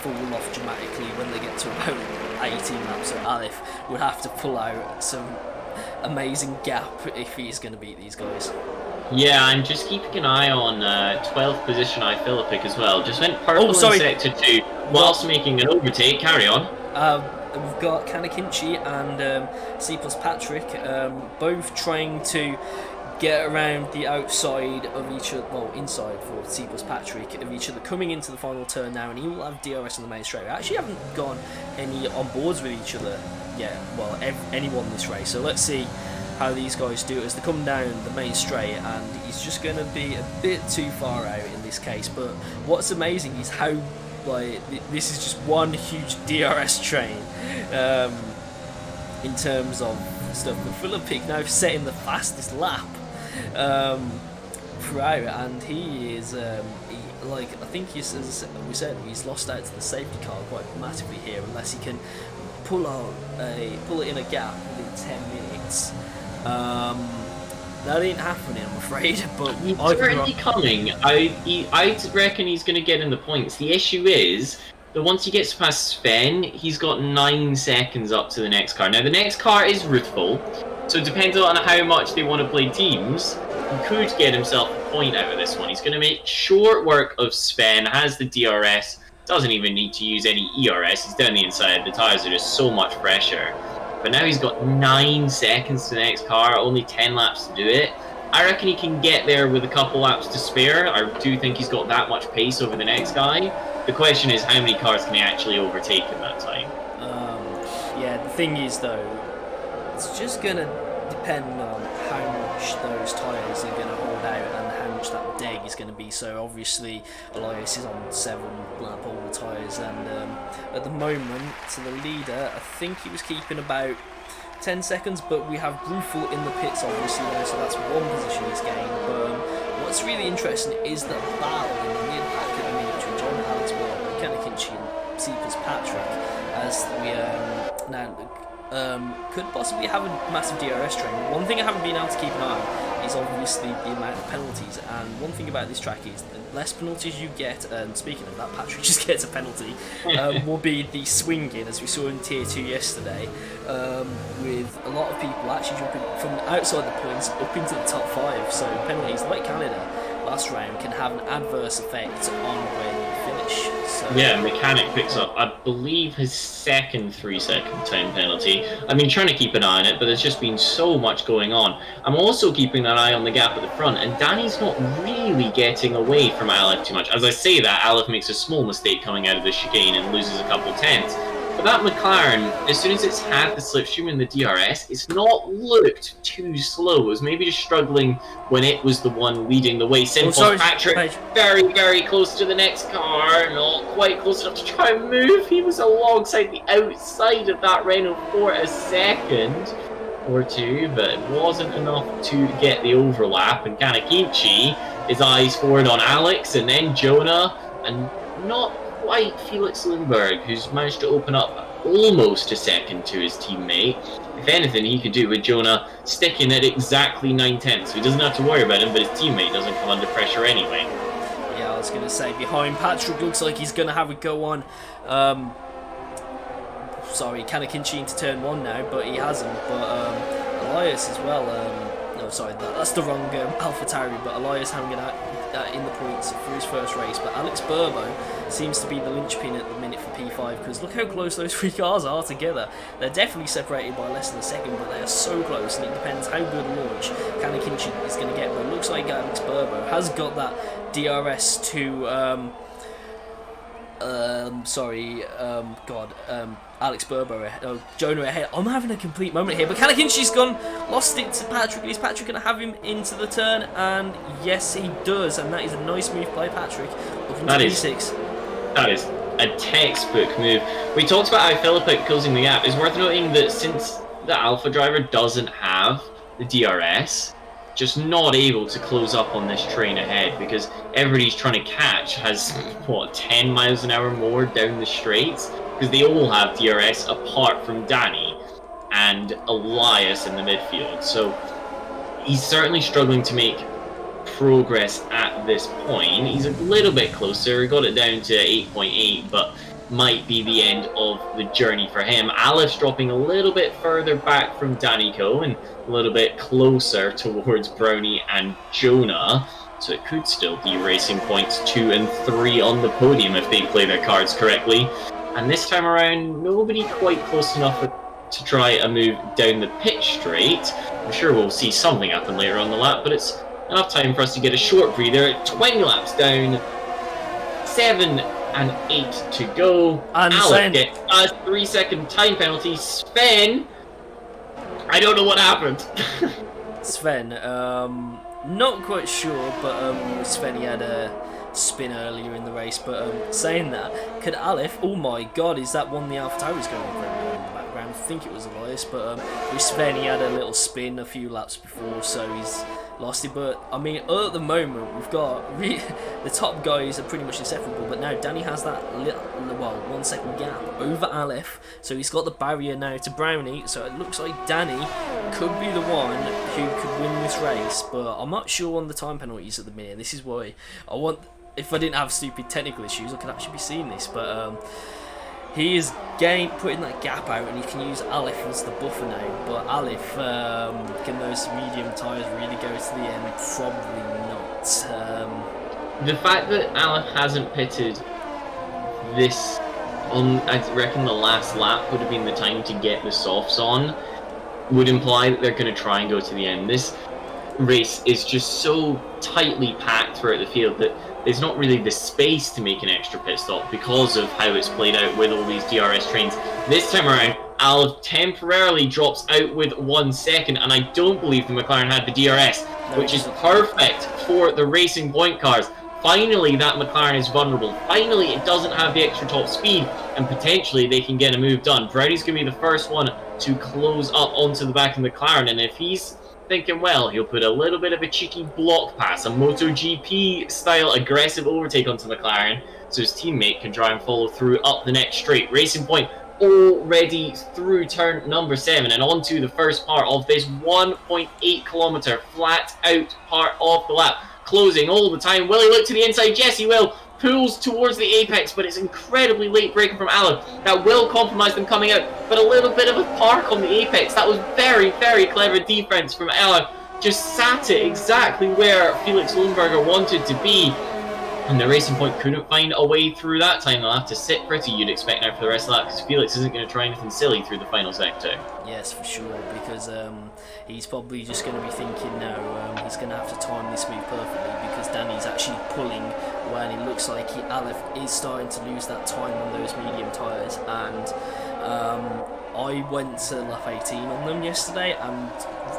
fall off dramatically when they get to about 18 laps. So Aleph would have to pull out some amazing gap if he's going to beat these guys. Yeah, I'm just keeping an eye on 12th position Philippic as well. Just went purple in sorry. sector 2 whilst making an overtake. Carry on. We've got Kanakinchi and C plus Patrick, both trying to get around the outside of each other, well, inside for C plus Patrick, of each other, coming into the final turn now, and he will have DRS on the main straight. We actually haven't gone any on boards with each other yet, well, anyone this race, so let's see how these guys do as they come down the main straight, and he's just going to be a bit too far out in this case. But what's amazing is how, like, this is just one huge DRS train in terms of stuff. But Philippic now setting the fastest lap throughout, and he is I think he's, as we said, he's lost out to the safety car quite massively here, unless he can pull it in a gap within 10 minutes. That ain't happening, I'm afraid. But He's already coming. I reckon he's going to get in the points. The issue is that once he gets past Sven, he's got 9 seconds up to the next car. Now, the next car is Ruthful, so depending on how much they want to play teams, he could get himself a point out of this one. He's going to make short work of Sven, has the DRS, doesn't even need to use any ERS. He's down the inside. The tyres are just so much pressure. But now he's got 9 seconds to the next car, only 10 laps to do it. I reckon he can get there with a couple laps to spare. I do think he's got that much pace over the next guy. The question is, how many cars can he actually overtake in that time? Yeah, the thing is, though, it's just going to depend on how much those tyres are going to hold out and how much that deg is going to be. So obviously Elias is on 7 lap older tyres, and at the moment, to the leader, I think he was keeping about 10 seconds, but we have Brufel in the pits obviously now, so that's 1 position he's gained. But what's really interesting is the battle in the mid pack at the minute between John Alex Ward, Kanakinchi and Cephas Patrick, as we now could possibly have a massive DRS train. One thing I haven't been able to keep an eye on is obviously the amount of penalties, and one thing about this track is the less penalties you get, and speaking of that, Patrick just gets a penalty, will be the swinging, as we saw in Tier 2 yesterday, with a lot of people actually jumping from outside the points up into the top 5, so penalties like Canada last round can have an adverse effect on when you finish. So, yeah, Mechanic picks up, I believe, his second 3-second time penalty. I've been trying to keep an eye on it, but there's just been so much going on. I'm also keeping an eye on the gap at the front, and Danny's not really getting away from Aleph too much. As I say that, Aleph makes a small mistake coming out of the chicane and loses a couple tenths. But that McLaren, as soon as it's had the slipstream in the DRS, it's not looked too slow. It was maybe just struggling when it was the one leading the way. Simple Patrick, very, very close to the next car, not quite close enough to try and move. He was alongside the outside of that Renault for a second or two, but it wasn't enough to get the overlap. And Kanakinchi, his eyes forward on Alex, and then Jonah, and not quite Felix Lindbergh, who's managed to open up almost a second to his teammate. If anything, he could do with Jonah sticking at exactly 9 tenths, so he doesn't have to worry about him, but his teammate doesn't come under pressure anyway. Yeah, I was going to say, behind Patrick looks like he's going to have a go on. Sorry, Kanakinchi into turn 1 now, but he hasn't. But Elias as well. No, sorry, that's the wrong AlphaTauri, but Elias having it in the points for his first race. But Alex Burbo seems to be the linchpin at the minute for P5, because look how close those 3 cars are together. They're definitely separated by less than a second, but they are so close, and it depends how good a launch Kanakinchi is going to get. But it looks like Alex Burbo has got that DRS to Alex Burbo, Jonah ahead. I'm having a complete moment here, but Kanakinchi's gone, lost it to Patrick. Is Patrick going to have him into the turn? And yes, he does, and that is a nice move by Patrick. That is a textbook move. We talked about how Philippic closing the gap. It's worth noting that since the Alpha driver doesn't have the DRS, just not able to close up on this train ahead, because everybody's trying to catch has, what, 10 miles an hour more down the straights, because they all have DRS apart from Danny and Elias in the midfield. So he's certainly struggling to make progress at this point. He's a little bit closer, got it down to 8.8, but might be the end of the journey for him. Aleph dropping a little bit further back from Danny Coe and a little bit closer towards Brownie and Jonah. So it could still be Racing Points 2 and 3 on the podium if they play their cards correctly. And this time around, nobody quite close enough to try a move down the pitch straight. I'm sure we'll see something happen later on the lap, but it's enough time for us to get a short breather. 20 laps down, 7 and 8 to go. And Alec gets a 3-second time penalty. Sven, I don't know what happened. Sven, not quite sure, but Sven, he had a spin earlier in the race. But saying that, could Aleph? Oh my God, is that one the AlphaTauri is going very well in the background? I think it was Elias, but with Sven, he had a little spin a few laps before, so he's lost it. But I mean, at the moment, we've got the top guys are pretty much inseparable. But now Danny has that little, well, 1 second gap over Aleph, so he's got the barrier now to Brownie. So it looks like Danny could be the one who could win this race. But I'm not sure on the time penalties at the minute. This is why I want. If I didn't have stupid technical issues, I could actually be seeing this. But he is putting that gap out, and he can use Aleph as the buffer now. But Aleph, can those medium tyres really go to the end? Probably not. The fact that Aleph hasn't pitted this on, I reckon the last lap would have been the time to get the softs on, would imply that they're going to try and go to the end. This race is just so tightly packed throughout the field that there's not really the space to make an extra pit stop because of how it's played out with all these DRS trains. This time around, Aleph temporarily drops out with 1 second, and I don't believe the McLaren had the DRS, which is perfect for the Racing Point cars. Finally, that McLaren is vulnerable. Finally, it doesn't have the extra top speed, and potentially they can get a move done. Brownie's going to be the first one to close up onto the back of the McLaren, and if he's thinking well, he'll put a little bit of a cheeky block pass, a MotoGP style aggressive overtake onto McLaren, so his teammate can try and follow through up the next straight. Racing Point already through turn number 7 and onto the first part of this 1.8 kilometer flat out part of the lap. Closing all the time. Will he look to the inside? Yes, he will. Pulls towards the apex, but it's incredibly late braking from Aleph. That will compromise them coming out, but a little bit of a park on the apex. That was very, very clever defense from Aleph. Just sat it exactly where Felix Lundberger wanted to be. And the Racing Point couldn't find a way through that time. They'll have to sit pretty, you'd expect now, for the rest of that, because Felix isn't going to try anything silly through the final sector. Yes, for sure, because he's probably just going to be thinking now he's going to have to time this move perfectly, because Danny's actually pulling when it looks like Aleph is starting to lose that time on those medium tyres. And I went to lap 18 on them yesterday, and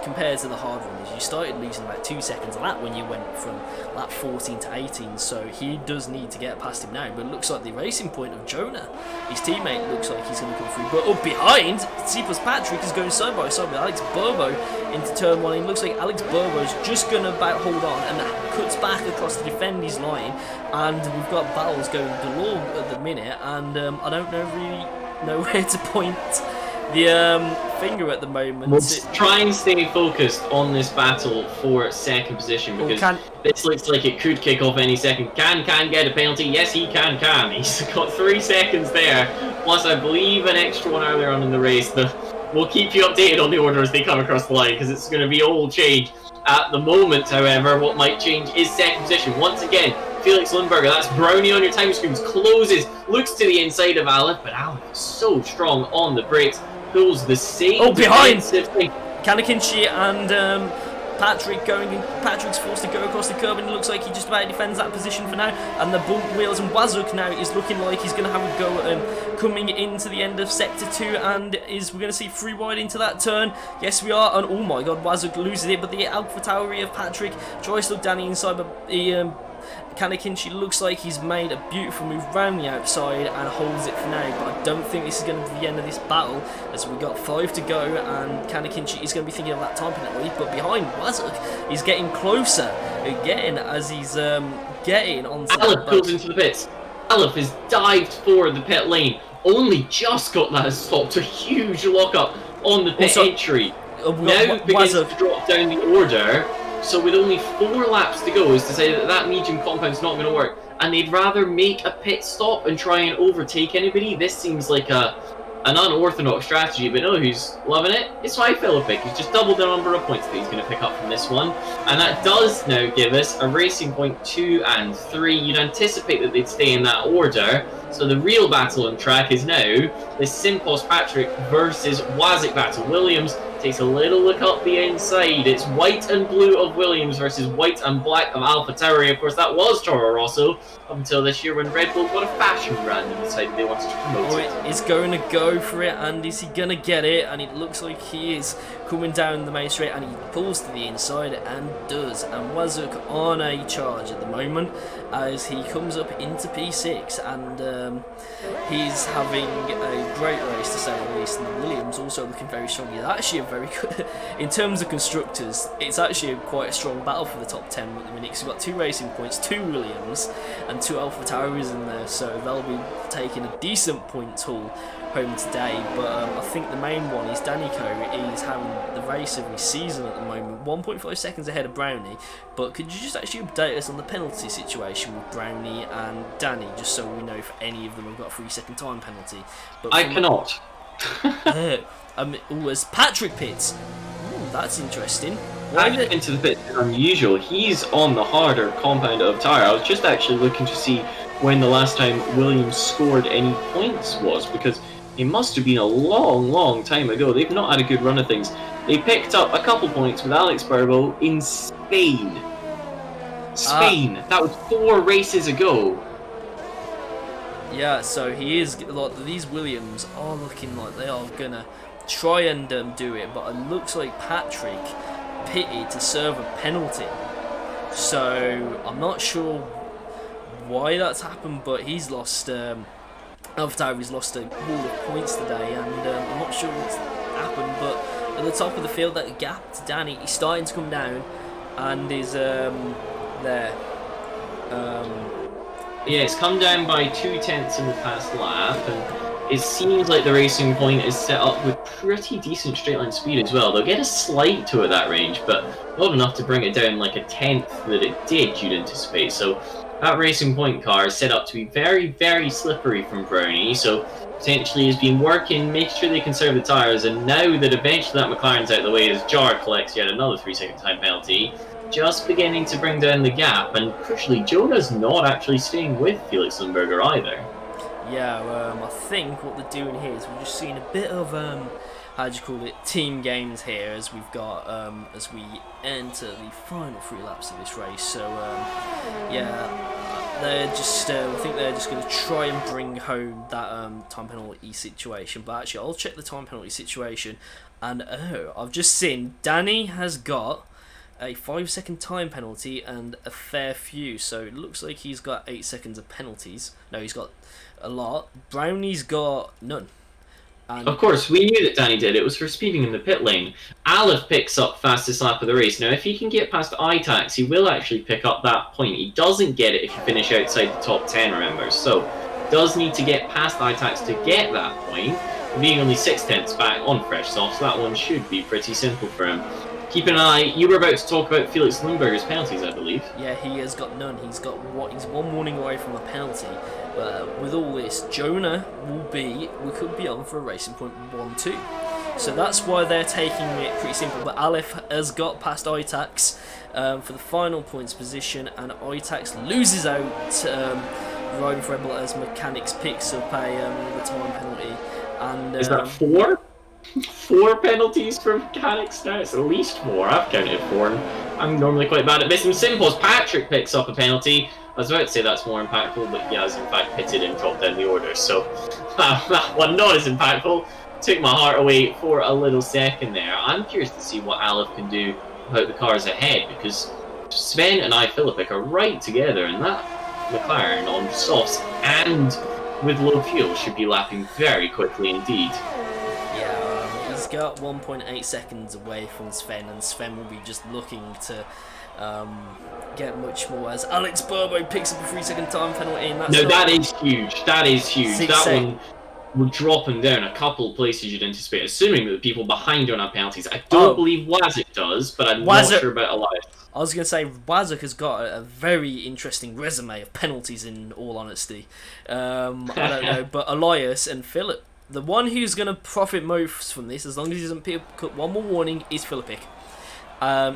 compared to the hard runners, you started losing about 2 seconds a lap when you went from lap 14 to 18, so he does need to get past him now. But it looks like the Racing Point of Jonah, his teammate, looks like he's going to come through. But up behind, C plus Patrick is going side by side with Alex Burbo into turn 1. It looks like Alex Burbo's just going to about hold on and cuts back across the defender's line, and we've got battles going galore at the minute, and I don't really know where to point the finger at the moment. We'll try and stay focused on this battle for second position, because this looks like it could kick off any second. Can get a penalty? Yes, he can. He's got 3 seconds there, plus I believe an extra one earlier on in the race. We'll keep you updated on the order as they come across the line, because it's going to be all change. At the moment, however, what might change is second position. Once again, Felix Lundberger, that's Brownie on your time screens, closes, looks to the inside of Aleph, but Aleph is so strong on the brakes, pulls the same. Oh, behind! Kanakinchi and Patrick going in. Patrick's forced to go across the curb, and it looks like he just about defends that position for now. And the bump wheels, and Wazuk now is looking like he's going to have a go at him coming into the end of sector 2, and we're going to see 3 wide into that turn. Yes, we are. And oh my God, Wazuk loses it, but the AlphaTauri of Patrick tries to look Danny inside, but the Kanakinchi looks like he's made a beautiful move round the outside and holds it for now, but I don't think this is going to be the end of this battle, as we've got 5 to go, and Kanakinchi is going to be thinking of that time penalty. But behind Wazuk, he's getting closer again as he's getting onto Aleph pulls into the pits. Aleph has dived for the pit lane, only just got that stopped. A huge lockup on the pit entry. Now begins to drop down the order. So with only 4 laps to go, is to say that medium compound's not going to work. and they'd rather make a pit stop and try and overtake anybody. This seems like an unorthodox strategy, but no, who's loving it? It's my fellow pick. He's just doubled the number of points that he's going to pick up from this one. And that does now give us a racing point 2 and 3. You'd anticipate that they'd stay in that order. So the real battle on track is now this Simpos Patrick versus Wazik battle. Williams takes a little look up the inside. It's white and blue of Williams versus white and black of AlphaTauri. Of course, that was Toro Rosso up until this year when Red Bull got a fashion brand and decided they wanted to promote it. He's going to go for it, and is he going to get it? And it looks like he is coming down the main straight, and he pulls to the inside and does. And Wazuk on a charge at the moment as he comes up into P6, and he's having a great race to say the least. And the Williams also looking very strong. He's actually a very good, in terms of constructors, it's actually quite a strong battle for the top 10 at the minute, because we've got 2 racing points, 2 Williams, and 2 AlphaTauris in there, so they'll be taking a decent point haul home today. But I think the main one is Danico is having the race of his season at the moment, 1.5 seconds ahead of Brownie. But could you just actually update us on the penalty situation with Brownie and Danny, just so we know if any of them have got a 3-second time penalty? But I cannot. As Patrick Pitts, that's interesting. Back into the pit is unusual. He's on the harder compound of tyre. I was just actually looking to see when the last time Williams scored any points was, because it must have been a long time ago. They've not had a good run of things. They picked up a couple points with Alex Burbo in Spain. That was 4 races ago. Yeah, so he is, like, these Williams are looking like they are gonna try and do it, but it looks like Patrick pitted to serve a penalty. So I'm not sure why that's happened, but he's lost. AlphaTauri's lost a wall of points today, and I'm not sure what's happened. But at the top of the field, that gap to Danny is starting to come down, and is there. Yeah, it's come down by 2/10 in the past lap, and it seems like the racing point is set up with pretty decent straight line speed as well. They'll get a slight toe at that range, but not enough to bring it down like a tenth that it did, you'd anticipate. So that racing point car is set up to be very slippery from Brownie, so potentially has been working, making sure they conserve the tyres, and now that eventually that McLaren's out of the way as Jar collects yet another 3-second time penalty, just beginning to bring down the gap. And crucially, Jonah's not actually staying with Felix Lundberger either. Yeah, I think what they're doing here is we're just seeing a bit of how do you call it, team games here as we've got as we enter the final 3 laps of this race. So yeah, they're just I think they're just going to try and bring home that time penalty situation. But actually, I'll check the time penalty situation, and I've just seen Danny has got a 5-second time penalty and a fair few, so it looks like he's got 8 seconds of penalties. No, he's got a lot. Brownie's got none. And of course, we knew that Danny did. It was for speeding in the pit lane. Aleph picks up fastest lap of the race. Now, if he can get past ITAX, he will actually pick up that point. He doesn't get it if you finish outside the top 10, remember. So, does need to get past ITAX to get that point. Being only 6/10 back on fresh soft, so that one should be pretty simple for him. Keep an eye. You were about to talk about Felix Lundberger's penalties, I believe. yeah, he has got none. He's got he's 1 warning away from a penalty. But with all this, Jonah we could be on for a racing point 1-2. So that's why they're taking it pretty simple. But Aleph has got past ITAX for the final points position, and ITAX loses out. Riding for Red Bull as Mechanics picks up the time penalty. And is that 4? 4 penalties for Mechanics now? It's at least 4. I've counted 4. I'm normally quite bad at this. And Simples, Patrick picks up a penalty. I was about to say that's more impactful, but he has in fact pitted and dropped down the order. So that one not as impactful. Took my heart away for a little second there. I'm curious to see what Aleph can do about the cars ahead, because Sven and Philippic are right together, and that McLaren on softs and with low fuel should be lapping very quickly indeed. Yeah, he's got 1.8 seconds away from Sven, and Sven will be just looking to get much more as Alex Burbo picks up a 3-second time penalty. And that's no, that is huge. That is huge. That one. will drop him down a couple of places you'd anticipate, assuming that the people behind don't have penalties. I don't believe Wazik does, but I'm not sure about Elias. I was going to say, Wazik has got a very interesting resume of penalties, in all honesty. I don't know, but Elias and Philip, the one who's going to profit most from this, as long as he doesn't pick up one more warning, is Philippic.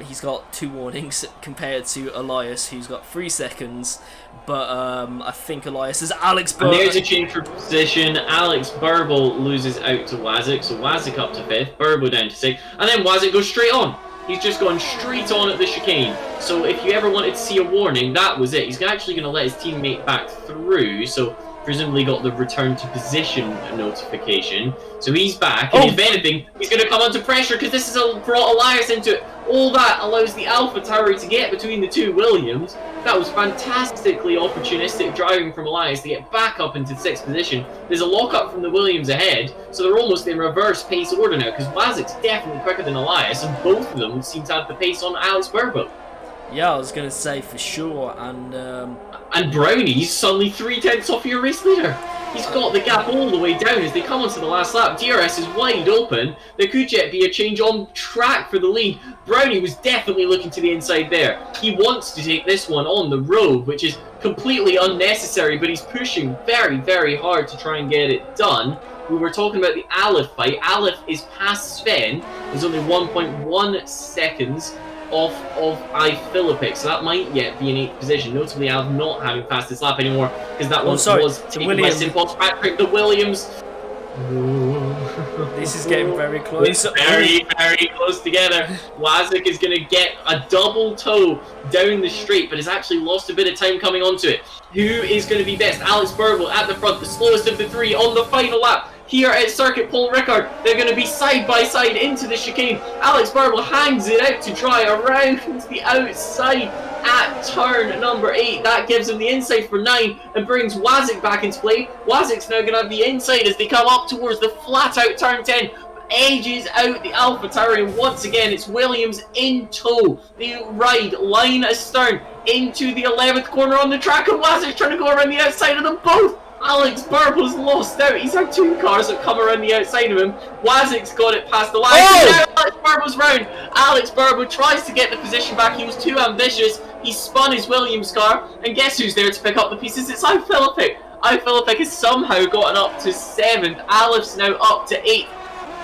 He's got 2 warnings compared to Elias, who's got 3 seconds. But I think Elias is Alex Burble. And there's a change for position. Alex Burble loses out to Wazik, so Wazik up to 5th, Burble down to 6th, and then Wazik goes straight on. He's just gone straight on at the chicane. So if you ever wanted to see a warning, that was it. He's actually going to let his teammate back through, so presumably got the return to position notification. So he's back, and if anything, he's going to come under pressure because this has brought Elias into it. All that allows the Alpha Tower to get between the 2 Williams. That was fantastically opportunistic driving from Elias to get back up into 6th position. There's a lock-up from the Williams ahead, so they're almost in reverse pace order now, because Wazik's definitely quicker than Elias, and both of them seem to have the pace on Alex Burbo. Yeah, I was going to say for sure, And Brownie's suddenly 3/10 off your race leader. He's got the gap all the way down as they come onto the last lap. DRS is wide open. There could yet be a change on track for the lead. Brownie was definitely looking to the inside there. He wants to take this one on the road, which is completely unnecessary, but he's pushing very, very hard to try and get it done. We were talking about the Aleph fight. Aleph is past Sven. There's only 1.1 seconds off of iPhilippic, so that might yet be in 8th position. Notably, Aleph not having fastest lap anymore, because that one was taken by Simpos Patrick. The Williams. This is getting very close. It's very, very close together. Wazik is going to get a double toe down the straight, but has actually lost a bit of time coming onto it. Who is going to be best? Alex Burble at the front, the slowest of the 3 on the final lap. Here at Circuit Paul Ricard, they're going to be side by side into the chicane. Alex Burble hangs it out to dry around the outside at turn number 8. That gives him the inside for 9 and brings Wazik back into play. Wazik's now going to have the inside as they come up towards the flat out turn 10. Edges out the Alpha Tower, and once again it's Williams in tow. They ride line astern into the 11th corner on the track, and Wazik's trying to go around the outside of them both. Alex Burble's lost out. He's had 2 cars that come around the outside of him. Wazik's got it past the line. Now Alex Burble's round. Alex Burble tries to get the position back. He was too ambitious. He spun his Williams car, and guess who's there to pick up the pieces? It's iPhilippic. iPhilippic has somehow gotten up to 7th. Aleph's now up to 8th.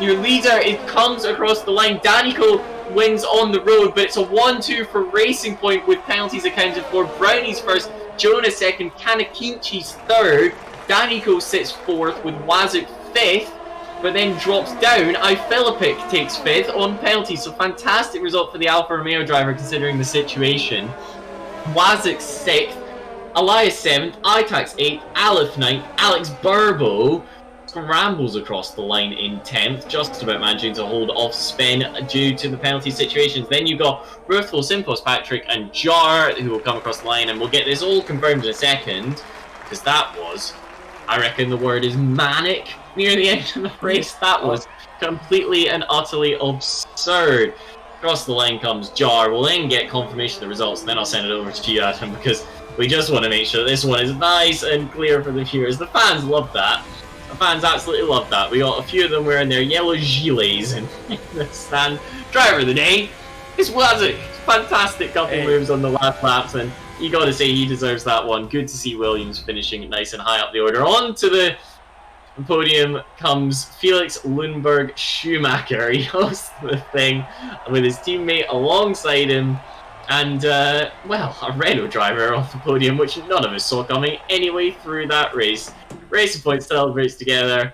Your leader, it comes across the line. Danico wins on the road, but it's a 1-2 for Racing Point with penalties accounted for. Brownie's first, Jonas second, Kanakinchi's third. Danico sits 4th with Wazik 5th, but then drops down. iPhilippic takes 5th on penalties, so fantastic result for the Alfa Romeo driver considering the situation. Wazik 6th, Elias 7th, Itax 8th, Aleph 9th, Alex Burbo scrambles across the line in 10th, just about managing to hold off Sven due to the penalty situations. Then you've got Ruthful, Simpos, Patrick, and Jar, who will come across the line, and we'll get this all confirmed in a second, because that was, I reckon the word is manic near the end of the race. That was completely and utterly absurd. Across the line comes Jar. We'll then get confirmation of the results, and then I'll send it over to you, Adam, because we just want to make sure that this one is nice and clear for the viewers. The fans love that. The fans absolutely love that. We got a few of them wearing their yellow gilets in the stand. Driver of the day is Wazik. Fantastic couple moves on the last laps, and you got to say he deserves that one. Good to see Williams finishing nice and high up the order. On to the podium comes Felix Lundberg Schumacher. He hosts the thing with his teammate alongside him. And, well, a Renault driver on the podium, which none of us saw coming anyway through that race. Racing Point celebrates together.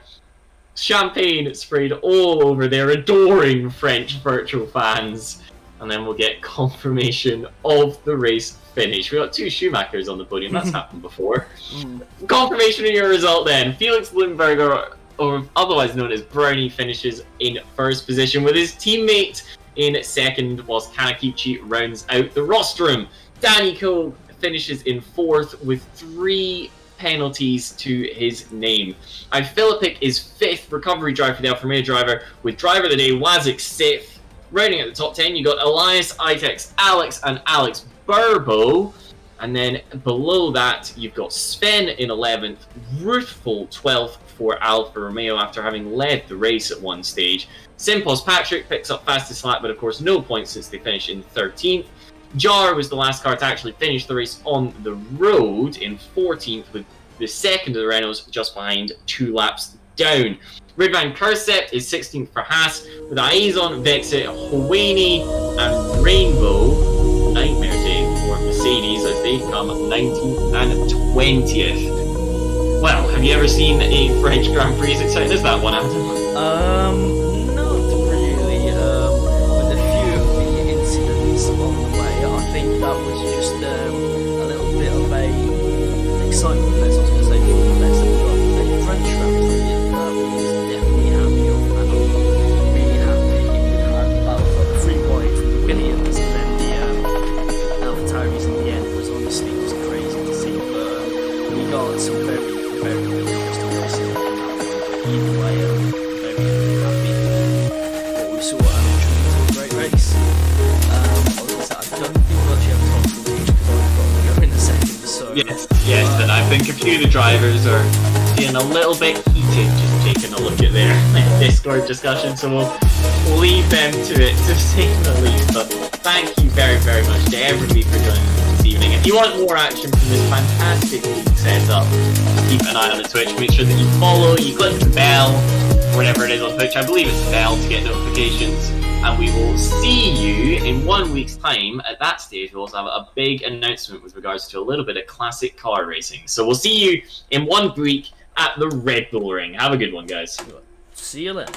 Champagne sprayed all over their adoring French virtual fans. And then we'll get confirmation of the race finish. We got 2 Schumachers on the podium. That's happened before. Confirmation of your result then. Felix Lindberger, or otherwise known as Brownie, finishes in 1st position with his teammate in 2nd, whilst Kanakichi rounds out the rostrum. Danico finishes in 4th with 3 penalties to his name. iPhilippic is 5th recovery driver for the Alfa Romeo driver, with driver of the day Wazik 6th. Rounding out the top 10, you got Elias, Itex, Alex, and Alex Burbo. And then below that, you've got Sven in 11th, Ruthful 12th for Alfa Romeo after having led the race at one stage. Simpos Patrick picks up fastest lap, but of course no points since they finished in 13th. Jar was the last car to actually finish the race on the road in 14th, with the second of the Renaults just behind 2 laps down. Ridvan Kursept is 16th for Haas, with Aizon, Vexit, Houeni, and Rainbow Nightmare Day for Mercedes as they come 19th and 20th. Well, have you ever seen a French Grand Prix as exciting as that one, Adam? Not really. With a few of the incidents on the way, I think that was just a little bit of a excitement fest. I was going to say full fest, but the French Grand Prix that was definitely happy of, and I'm really happy we had that like the free wide from the Williams, and then the AlphaTauris in the end was honestly just crazy to see. But we got some very good interesting races in that one. But either way, very happy what we saw and it was a great race. I was going to say, I don't think we'll actually have a talk for each because I've got to go in a second. So Yes, and I think a few of the drivers are being a little bit heated just taking a look at their Discord discussion, so we'll leave them to it, to say the least. But thank you very much to everybody for joining us this evening. If you want more action from this fantastic league setup, keep an eye on the Twitch. Make sure that you follow, you click the bell, whatever it is on Twitch. I believe it's the bell to get notifications. And we will see you in 1 week's time. At that stage, we'll also have a big announcement with regards to a little bit of classic car racing. So we'll see you in 1 week at the Red Bull Ring. Have a good one, guys. see you then.